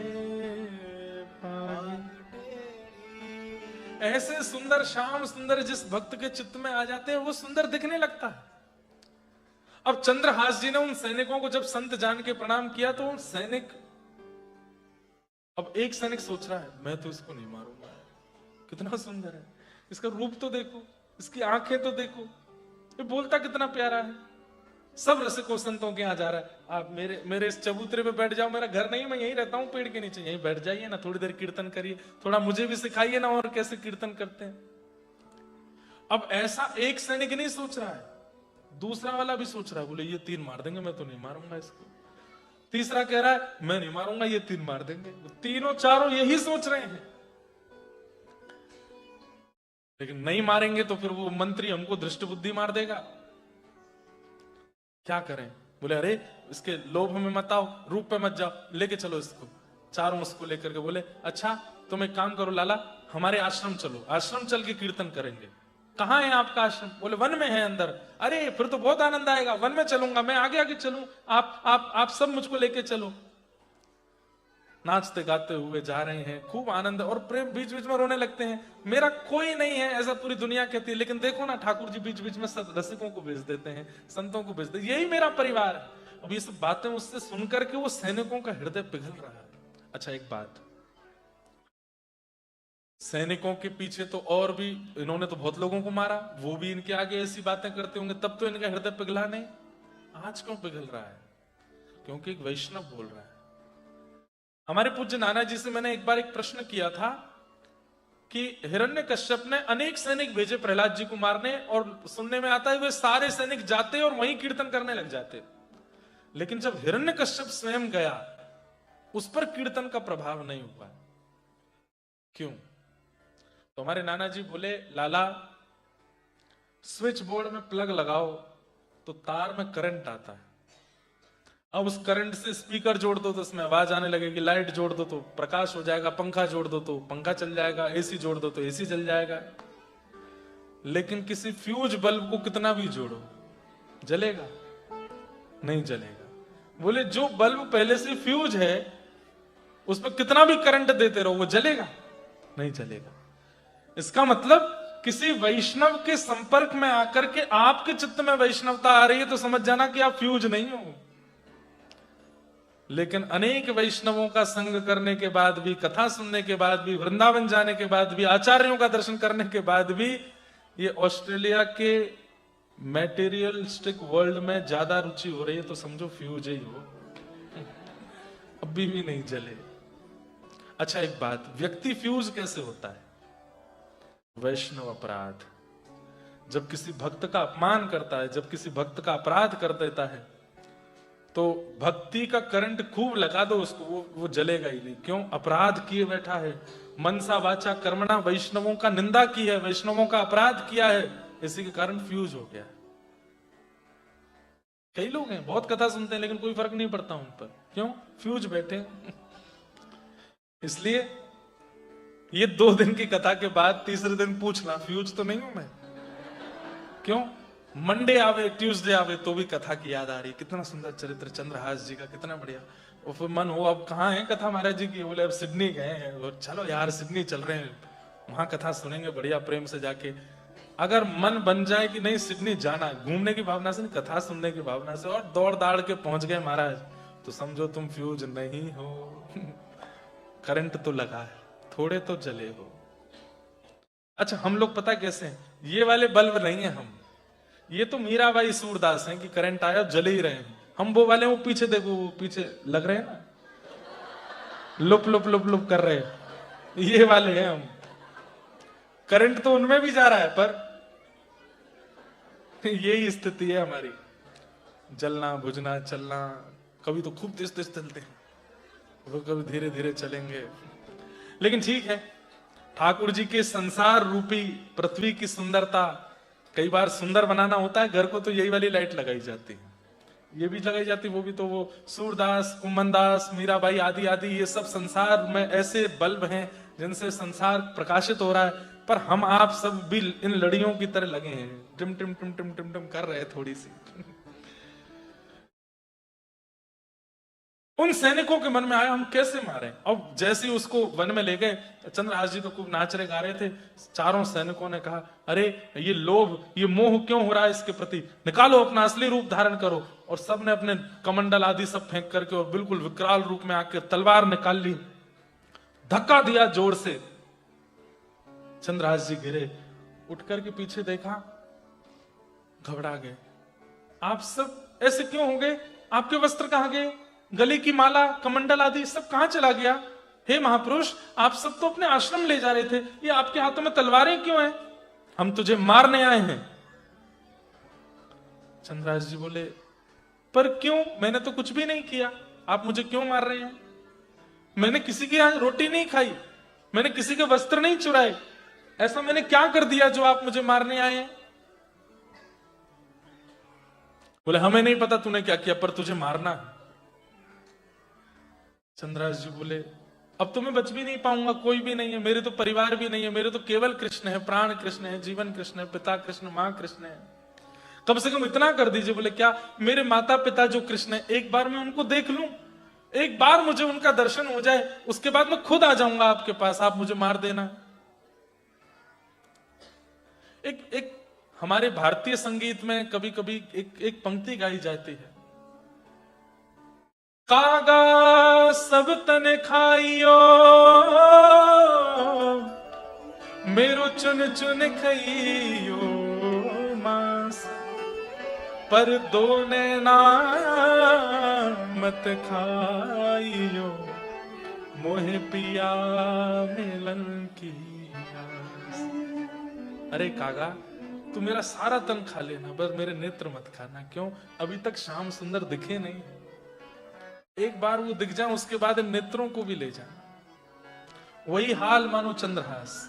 [SPEAKER 1] पाग। ऐसे सुंदर श्याम सुंदर जिस भक्त के चित्त में आ जाते हैं वो सुंदर दिखने लगता है। अब चंद्रहास जी ने उन सैनिकों को जब संत जान के प्रणाम किया तो उन सैनिक, अब एक सैनिक सोच रहा है मैं तो इसको नहीं मारूंगा, कितना सुंदर है, इसका रूप तो देखो, इसकी आंखें तो देखो, ये बोलता कितना प्यारा है। सब रसिकों संतों के यहाँ जा रहा है, आप मेरे इस चबूतरे पे बैठ जाओ, मेरा घर नहीं, मैं यहीं रहता हूँ पेड़ के नीचे, यहीं बैठ जाइए ना, थोड़ी देर कीर्तन करिए, थोड़ा मुझे भी सिखाइए ना और कैसे कीर्तन करते हैं। अब ऐसा एक सैनिक नहीं सोच रहा है, दूसरा वाला भी सोच रहा है, बोले ये 3 मार देंगे, मैं तो नहीं मारूंगा इसको। तीसरा कह रहा है मैं नहीं मारूंगा, ये 3 मार देंगे। तीनों चारों यही सोच रहे हैं, लेकिन नहीं मारेंगे तो फिर वो मंत्री हमको दृष्टि बुद्धि मार देगा, क्या करें। बोले अरे इसके लोभ में मत आओ, रूप पे मत जाओ, लेके चलो इसको। चारों उसको लेकर के बोले अच्छा तुम एक काम करो लाला, हमारे आश्रम चलो, आश्रम चल के कीर्तन करेंगे। कहाँ है आपका आश्रम? बोले वन में है अंदर। अरे फिर तो बहुत आनंद आएगा, वन में चलूंगा, मैं आगे आगे चलूं, आप सब मुझको लेके चलो। नाचते गाते हुए जा रहे हैं, खूब आनंद, और प्रेम बीच बीच में रोने लगते हैं, मेरा कोई नहीं है ऐसा पूरी दुनिया कहती है, लेकिन देखो ना ठाकुर जी बीच बीच में सब रसिकों को भेज देते हैं, संतों को भेज देते, यही मेरा परिवार है। अब ये सब बातें उससे सुनकर के वो सैनिकों का हृदय पिघल रहा है। अच्छा एक बात, सैनिकों के पीछे तो और भी, इन्होंने तो बहुत लोगों को मारा, वो भी इनके आगे ऐसी बातें करते होंगे, तब तो इनका हृदय पिघला नहीं। आज क्यों पिघल रहा है? क्योंकि एक वैष्णव बोल रहा है। हमारे पूज्य नाना जी से मैंने एक बार एक प्रश्न किया था कि हिरण्यकश्यप ने अनेक सैनिक भेजे प्रहलाद जी को मारने, और सुनने में आता है वे सारे सैनिक जाते और वहीं कीर्तन करने लग जाते। लेकिन जब हिरण्यकश्यप स्वयं गया, उस पर कीर्तन का प्रभाव नहीं हुआ। क्यों? तो हमारे नाना जी बोले, लाला स्विच बोर्ड में प्लग लगाओ तो तार में करंट आता है। अब उस करंट से स्पीकर जोड़ दो तो उसमें आवाज आने लगेगी, लाइट जोड़ दो तो प्रकाश हो जाएगा, पंखा जोड़ दो तो पंखा चल जाएगा, एसी जोड़ दो तो एसी चल जाएगा। लेकिन किसी फ्यूज बल्ब को कितना भी जोड़ो, जलेगा? नहीं जलेगा। बोले जो बल्ब पहले से फ्यूज है उसमें कितना भी करंट देते रहो, वो जलेगा? नहीं जलेगा। इसका मतलब किसी वैष्णव के संपर्क में आकर के आपके चित्त में वैष्णवता आ रही है तो समझ जाना कि आप फ्यूज नहीं हो। लेकिन अनेक वैष्णवों का संग करने के बाद भी, कथा सुनने के बाद भी, वृंदावन जाने के बाद भी, आचार्यों का दर्शन करने के बाद भी, ये ऑस्ट्रेलिया के मैटेरियलिस्टिक वर्ल्ड में ज्यादा रुचि हो रही है तो समझो फ्यूज ही हो, अभी भी नहीं जले। अच्छा एक बात, व्यक्ति फ्यूज कैसे होता है? वैष्णव अपराध। जब किसी भक्त का अपमान करता है, जब किसी भक्त का अपराध कर देता है, तो भक्ति का करंट खूब लगा दो उसको, वो जलेगा ही नहीं। क्यों? अपराध किए बैठा है, मनसा वाचा कर्मणा वैष्णवों का निंदा की है, वैष्णवों का अपराध किया है, इसी के कारण फ्यूज हो गया। कई लोग हैं बहुत कथा सुनते हैं लेकिन कोई फर्क नहीं पड़ता उन पर। क्यों? फ्यूज बैठे। इसलिए ये 2 दिन की कथा के बाद तीसरे दिन पूछना, फ्यूज तो नहीं हूं मैं? क्यों? मंडे आवे ट्यूसडे आवे तो भी कथा की याद आ रही, कितना सुंदर चरित्र चंद्रहास जी का, कितना बढ़िया। और फिर मन हो अब कहाँ है कथा महाराज जी की? बोले अब सिडनी गए हैं, और चलो यार सिडनी चल रहे हैं, वहां कथा सुनेंगे बढ़िया प्रेम से जाके। अगर मन बन जाए कि नहीं सिडनी जाना, घूमने की भावना से नहीं, कथा सुनने की भावना से, और दौड़ दाड़ के पहुंच गए महाराज, तो समझो तुम फ्यूज नहीं हो। करंट तो लगा है, थोड़े तो जले हो। अच्छा हम लोग पता कैसे हैं? ये वाले बल्ब नहीं है हम, ये तो मीराबाई सूरदास हैं कि करंट आया जले ही रहे हैं। हम वो वाले, वो पीछे देखो, वो पीछे लग रहे हैं ना, लुप लुप लुप लुप कर रहे हैं, ये वाले हैं हम। करंट तो उनमें भी जा रहा है, पर यही स्थिति है हमारी, जलना बुझना चलना। कभी तो खूब तेज तेज चलते हैं, वो कभी धीरे धीरे चलेंगे। लेकिन ठीक है, ठाकुर जी के संसार रूपी पृथ्वी की सुंदरता, कई बार सुंदर बनाना होता है घर को, तो यही वाली लाइट लगाई जाती है, ये भी लगाई जाती, वो भी। तो वो सूरदास, कुमनदास, मीराबाई आदि आदि, ये सब संसार में ऐसे बल्ब हैं जिनसे संसार प्रकाशित हो रहा है। पर हम आप सब भी इन लड़ियों की तरह लगे हैं, टिम टिम टिम टिम टिम टिम कर रहे हैं थोड़ी सी। उन सैनिकों के मन में आया हम कैसे मारे। अब जैसे ही उसको वन में ले गए, चंद्रहास जी तो खूब नाच रहे गा रहे थे। चारों सैनिकों ने कहा, अरे ये लोभ, ये मोह क्यों हो रहा है इसके प्रति, निकालो अपना असली रूप धारण करो। और सब ने अपने कमंडल आदि सब फेंक करके और बिल्कुल विकराल रूप में आकर तलवार निकाल ली, धक्का दिया जोर से। चंद्रहास जी गिरे, उठ करके पीछे देखा, घबरा गए। आप सब ऐसे क्यों हो गए? आपके वस्त्र कहां गए? गले की माला, कमंडल आदि सब कहां चला गया? हे महापुरुष, आप सब तो अपने आश्रम ले जा रहे थे, ये आपके हाथों में तलवारें क्यों हैं? हम तुझे मारने आए हैं। चंद्रहास जी बोले, पर क्यों? मैंने तो कुछ भी नहीं किया, आप मुझे क्यों मार रहे हैं? मैंने किसी की यहाँ रोटी नहीं खाई, मैंने किसी के वस्त्र नहीं चुराए, ऐसा मैंने क्या कर दिया जो आप मुझे मारने आए हैं? बोले, हमें नहीं पता तूने क्या किया, पर तुझे मारना है। चंद्रहास जी बोले, अब तो मैं बच भी नहीं पाऊंगा, कोई भी नहीं है, मेरे तो परिवार भी नहीं है, मेरे तो केवल कृष्ण है, प्राण कृष्ण है, जीवन कृष्ण है, पिता कृष्ण, मां कृष्ण है, कम से कम इतना कर दीजिए। बोले, क्या? मेरे माता पिता जो कृष्ण है, एक बार मैं उनको देख लूं, एक बार मुझे उनका दर्शन हो जाए, उसके बाद मैं खुद आ जाऊंगा आपके पास, आप मुझे मार देना। एक हमारे भारतीय संगीत में कभी कभी एक पंक्ति गाई जाती है, कागा सब तन खाइयो, मेरो चुन चुन खाइयो मांस, पर दो नैना मत खाइयो, मोहे पिया मिलन की अरे कागा, तू मेरा सारा तन खा लेना, बस मेरे नेत्र मत खाना। क्यों? अभी तक श्याम सुंदर दिखे नहीं, एक बार वो दिख जाए उसके बाद इन नेत्रों को भी ले जाना। वही हाल मानो चंद्रहास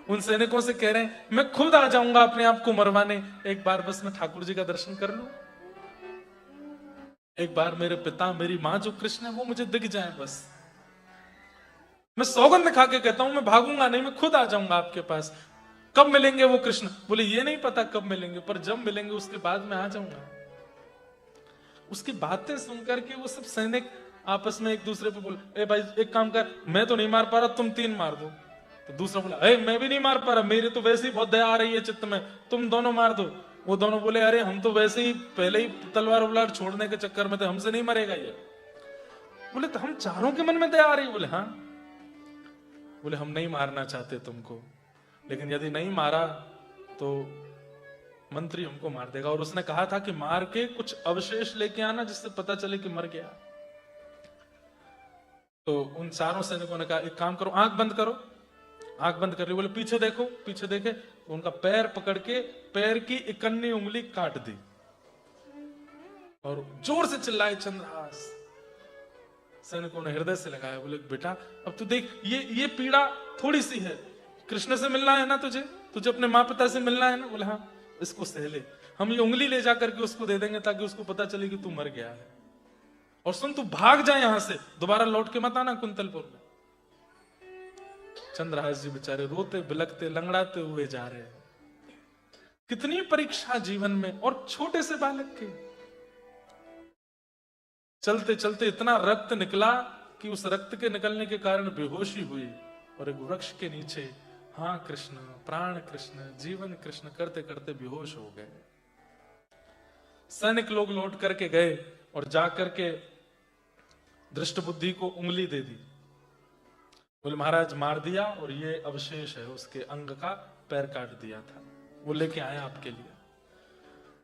[SPEAKER 1] उन सैनिकों से कह रहे हैं, मैं खुद आ जाऊंगा अपने आप को मरवाने, एक बार बस मैं ठाकुर जी का दर्शन कर लूं, एक बार मेरे पिता मेरी मां जो कृष्ण है वो मुझे दिख जाए। बस मैं सौगंध खा के कहता हूं, मैं भागूंगा नहीं, मैं खुद आ जाऊंगा आपके पास। कब मिलेंगे वो कृष्ण? बोले ये नहीं पता कब मिलेंगे, पर जब मिलेंगे उसके बाद मैं आ जाऊंगा। उसकी बातें सुनकर के वो सब सैनिक आपस में एक दूसरे पे बोले, ए भाई एक काम कर, मैं तो नहीं मार पा रहा, तुम 3 मार दो। तो दूसरा बोला, ए मैं भी नहीं मार पा रहा, मेरे तो वैसे ही बहुत दया आ रही है चित्त में, तुम दोनों मार दो। वो दोनों बोले, अरे हम तो वैसे ही पहले ही तलवार उलवार छोड़ने के चक्कर में थे, हमसे नहीं मरेगा ये। बोले तो हम चारों के मन में दया आ रही? बोले हाँ। बोले हम नहीं मारना चाहते तुमको, लेकिन यदि नहीं मारा तो मंत्री हमको मार देगा, और उसने कहा था कि मार के कुछ अवशेष लेके आना जिससे पता चले कि मर गया। तो उन चारों सैनिकों ने कहा, एक काम करो, आंख बंद करो। आंख बंद कर ली। बोले पीछे देखो। पीछे देखे, उनका पैर पकड़ के पैर की इकन्नी उंगली काट दी और जोर से चिल्लाए चंद्रहास। सैनिकों ने हृदय से लगाया। बोले बेटा अब तू देख, ये पीड़ा थोड़ी सी है, कृष्ण से मिलना है ना तुझे, तुझे अपने माँ पिता से मिलना है ना। बोले हाँ, इसको सह ले, हम ये उंगली ले जाकर के उसको दे देंगे ताकि उसको पता चले कि तू मर गया है। और सुन, तू भाग जा यहां से, दोबारा लौट के मत आना कुंतलपुर में। चंद्रहास जी बेचारे रोते बिलखते लंगड़ाते हुए जा रहे हैं। कितनी परीक्षा जीवन में, और छोटे से बालक के। चलते चलते इतना रक्त निकला कि उस रक्त के निकलने के कारण बेहोशी हुई, और एक वृक्ष के नीचे हाँ कृष्ण, प्राण कृष्ण, जीवन कृष्ण करते करते बेहोश हो गए। सैनिक लोग लौट करके गए और जाकर के दृष्ट बुद्धि को उंगली दे दी। बोले महाराज मार दिया, और ये अवशेष है उसके अंग का, पैर काट दिया था, वो लेके आया आपके लिए।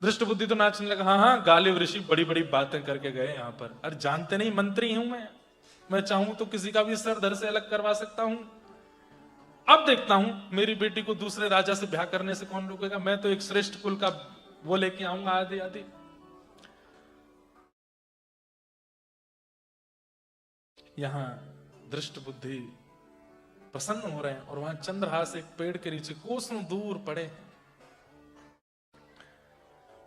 [SPEAKER 1] दृष्ट बुद्धि तो नाचने लगा, हाँ हाँ गालिब ऋषि बड़ी बड़ी बातें करके गए यहाँ पर। अरे जानते नहीं मंत्री हूं मैं चाहूं तो किसी का भी सर धड़ से अलग करवा सकता हूं। अब देखता हूं मेरी बेटी को दूसरे राजा से ब्याह करने से कौन रोकेगा, मैं तो एक श्रेष्ठ कुल का वो लेके आऊंगा आदि आदि। यहां दृष्ट बुद्धि प्रसन्न हो रहे हैं, और वहां चंद्रहास एक पेड़ के नीचे कोसों दूर पड़े हैं।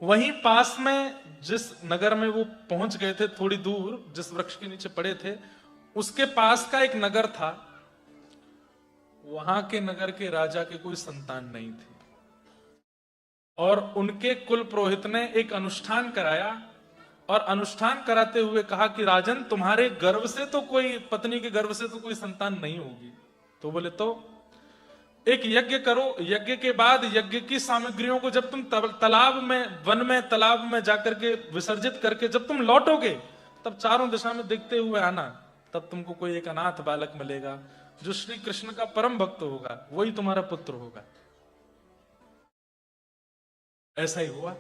[SPEAKER 1] वहीं पास में जिस नगर में वो पहुंच गए थे, थोड़ी दूर जिस वृक्ष के नीचे पड़े थे, उसके पास का एक नगर था। वहां के नगर के राजा के कोई संतान नहीं थी, और उनके कुल पुरोहित ने एक अनुष्ठान कराया, और अनुष्ठान कराते हुए कहा कि राजन तुम्हारे गर्भ से तो कोई, पत्नी के गर्भ से तो कोई संतान नहीं होगी। तो बोले तो एक यज्ञ करो, यज्ञ के बाद यज्ञ की सामग्रियों को जब तुम तालाब में, वन में, तालाब में जाकर के विसर्जित करके जब तुम लौटोगे, तब चारों दिशा में देखते हुए आना, तब तुमको कोई एक अनाथ बालक मिलेगा जो श्री कृष्ण का परम भक्त होगा, वही तुम्हारा पुत्र होगा। ऐसा ही हुआ।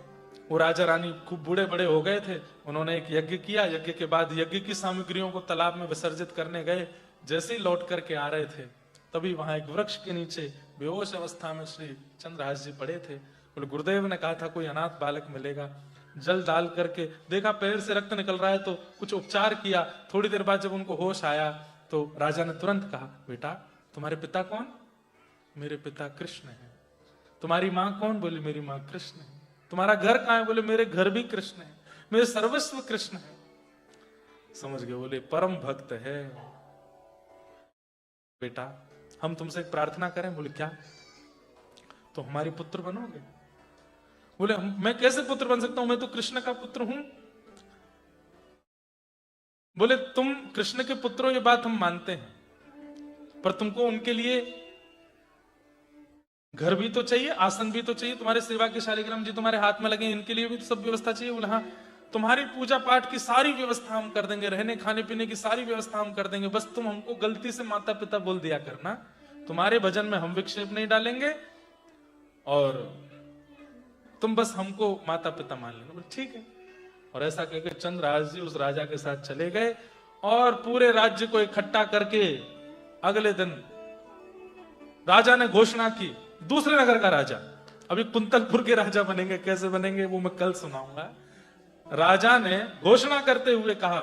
[SPEAKER 1] वो राजा रानी खूब बूढ़े बड़े हो गए थे, उन्होंने एक यज्ञ किया। यज्ञ के बाद यज्ञ की सामग्रियों को तालाब में विसर्जित करने गए। जैसे ही लौट करके आ रहे थे, तभी वहां एक वृक्ष के नीचे बेहोश अवस्था में श्री चंद्रहास जी पड़े थे। बोले गुरुदेव ने कहा था कोई अनाथ बालक मिलेगा। जल डाल करके देखा पैर से रक्त निकल रहा है, तो कुछ उपचार किया। थोड़ी देर बाद जब उनको होश आया तो राजा ने तुरंत कहा, बेटा तुम्हारे पिता कौन? मेरे पिता कृष्ण है। तुम्हारी माँ कौन? बोले मेरी माँ कृष्ण है। तुम्हारा घर कहाँ है? बोले मेरे घर भी कृष्ण है, मेरे सर्वस्व कृष्ण है। समझ गए? बोले परम भक्त है। बेटा हम तुमसे एक प्रार्थना करें? बोले क्या? तो हमारे पुत्र बनोगे? बोले मैं कैसे पुत्र बन सकता हूं, मैं तो कृष्ण का पुत्र हूं। बोले तुम कृष्ण के पुत्र हो ये बात हम मानते हैं, पर तुमको उनके लिए घर भी तो चाहिए, आसन भी तो चाहिए, तुम्हारे सेवा के शालिग्राम जी तुम्हारे हाथ में लगे, इनके लिए भी तो सब व्यवस्था चाहिए। बोले हाँ तुम्हारी पूजा पाठ की सारी व्यवस्था हम कर देंगे, रहने खाने पीने की सारी व्यवस्था हम कर देंगे, बस तुम हमको गलती से माता पिता बोल दिया करना, तुम्हारे भजन में हम विक्षेप नहीं डालेंगे, और तुम बस हमको माता पिता मान लेना। बोले ठीक है। और ऐसा कहकर चंद्रहास जी उस राजा के साथ चले गए, और पूरे राज्य को इकट्ठा करके अगले दिन राजा ने घोषणा की, दूसरे नगर का राजा, अभी कुंतलपुर के राजा बनेंगे, कैसे बनेंगे वो मैं कल सुनाऊंगा। राजा ने घोषणा करते हुए कहा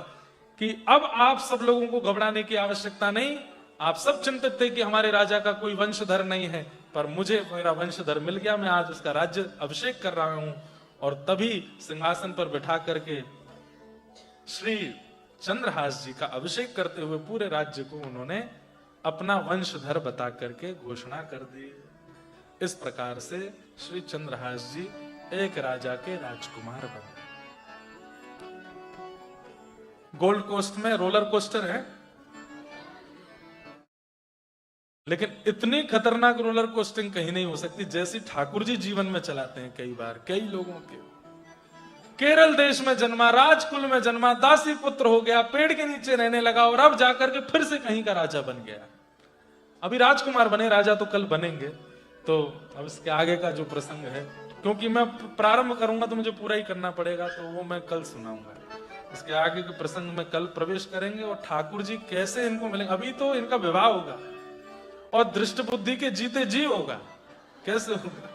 [SPEAKER 1] कि अब आप सब लोगों को घबराने की आवश्यकता नहीं, आप सब चिंतित थे कि हमारे राजा का कोई वंशधर नहीं है, पर मुझे मेरा वंशधर मिल गया, मैं आज उसका राज्य अभिषेक कर रहा हूं। और तभी सिंहासन पर बैठा करके श्री चंद्रहास जी का अभिषेक करते हुए पूरे राज्य को उन्होंने अपना वंशधर बता करके घोषणा कर दी। इस प्रकार से श्री चंद्रहास जी एक राजा के राजकुमार बने। गोल्ड कोस्ट में रोलर कोस्टर है, लेकिन इतनी खतरनाक रोलर कोस्टिंग कहीं नहीं हो सकती जैसी ठाकुर जी जीवन में चलाते हैं। कई बार कई लोगों के, केरल देश में जन्मा, राजकुल में जन्मा, दासी पुत्र हो गया, पेड़ के नीचे रहने लगा और अब जाकर के फिर से कहीं का राजा बन गया। अभी राजकुमार बने, राजा तो कल बनेंगे। तो अब इसके आगे का जो प्रसंग है, क्योंकि मैं प्रारंभ करूंगा तो मुझे पूरा ही करना पड़ेगा, तो वो मैं कल सुनाऊंगा। इसके आगे के प्रसंग में कल प्रवेश करेंगे और ठाकुर जी कैसे इनको मिलेंगे। अभी तो इनका विवाह होगा और दृष्ट बुद्धि के जीते जी होगा, कैसे होगा,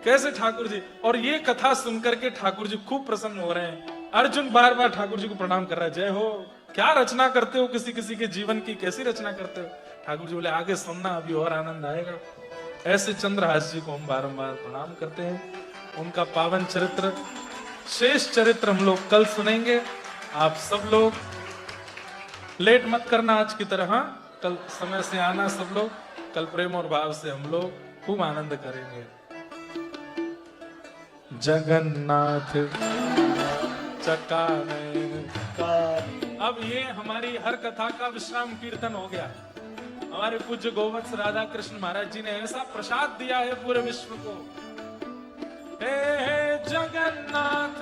[SPEAKER 1] कैसे ठाकुर जी। और ये कथा सुनकर के ठाकुर जी खूब प्रसन्न हो रहे हैं। अर्जुन बार बार ठाकुर जी को प्रणाम कर रहा है, जय हो, क्या रचना करते हो, किसी किसी के जीवन की कैसी रचना करते हो। ठाकुर जी बोले आगे सुनना, अभी और आनंद आएगा। ऐसे चंद्रहास जी को हम बारंबार प्रणाम करते हैं। उनका पावन चरित्र, शेष चरित्र हम लोग कल सुनेंगे। आप सब लोग लेट मत करना आज की तरह, हाँ? कल समय से आना सब लोग। कल प्रेम और भाव से हम लोग खूब आनंद करेंगे। जगन्नाथ चकानैन। अब ये हमारी हर कथा का विश्राम कीर्तन हो गया। हमारे पूज्य गोवत्स राधा कृष्ण महाराज जी ने ऐसा प्रसाद दिया है पूरे विश्व को। हे जगन्नाथ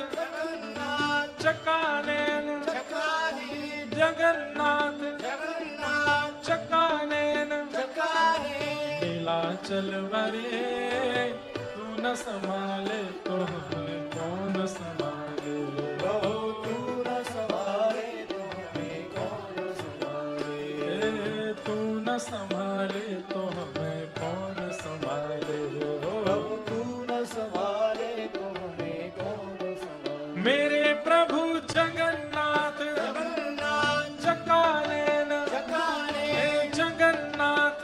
[SPEAKER 1] चकानैन, जगन्नाथ चकानैन, नीलाचल वरे, तू न संभाले तो हमें कौन संभाले।
[SPEAKER 2] तू न संभाले तो हमें कौन संभाले।
[SPEAKER 1] तू न संभाले तो हमें कौन संभाले।
[SPEAKER 2] तू न संभाले तो हमें कौन संभाले।
[SPEAKER 1] मेरे प्रभु जगन्नाथ चकानैन, जगन्नाथ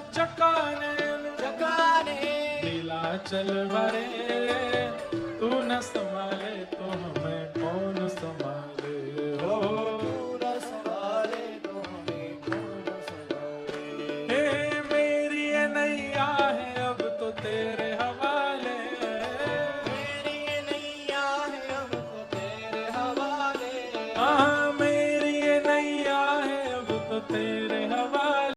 [SPEAKER 1] चकानैन, नीलाचल वरे, तू न संभाले तो हमें कौन संभाले।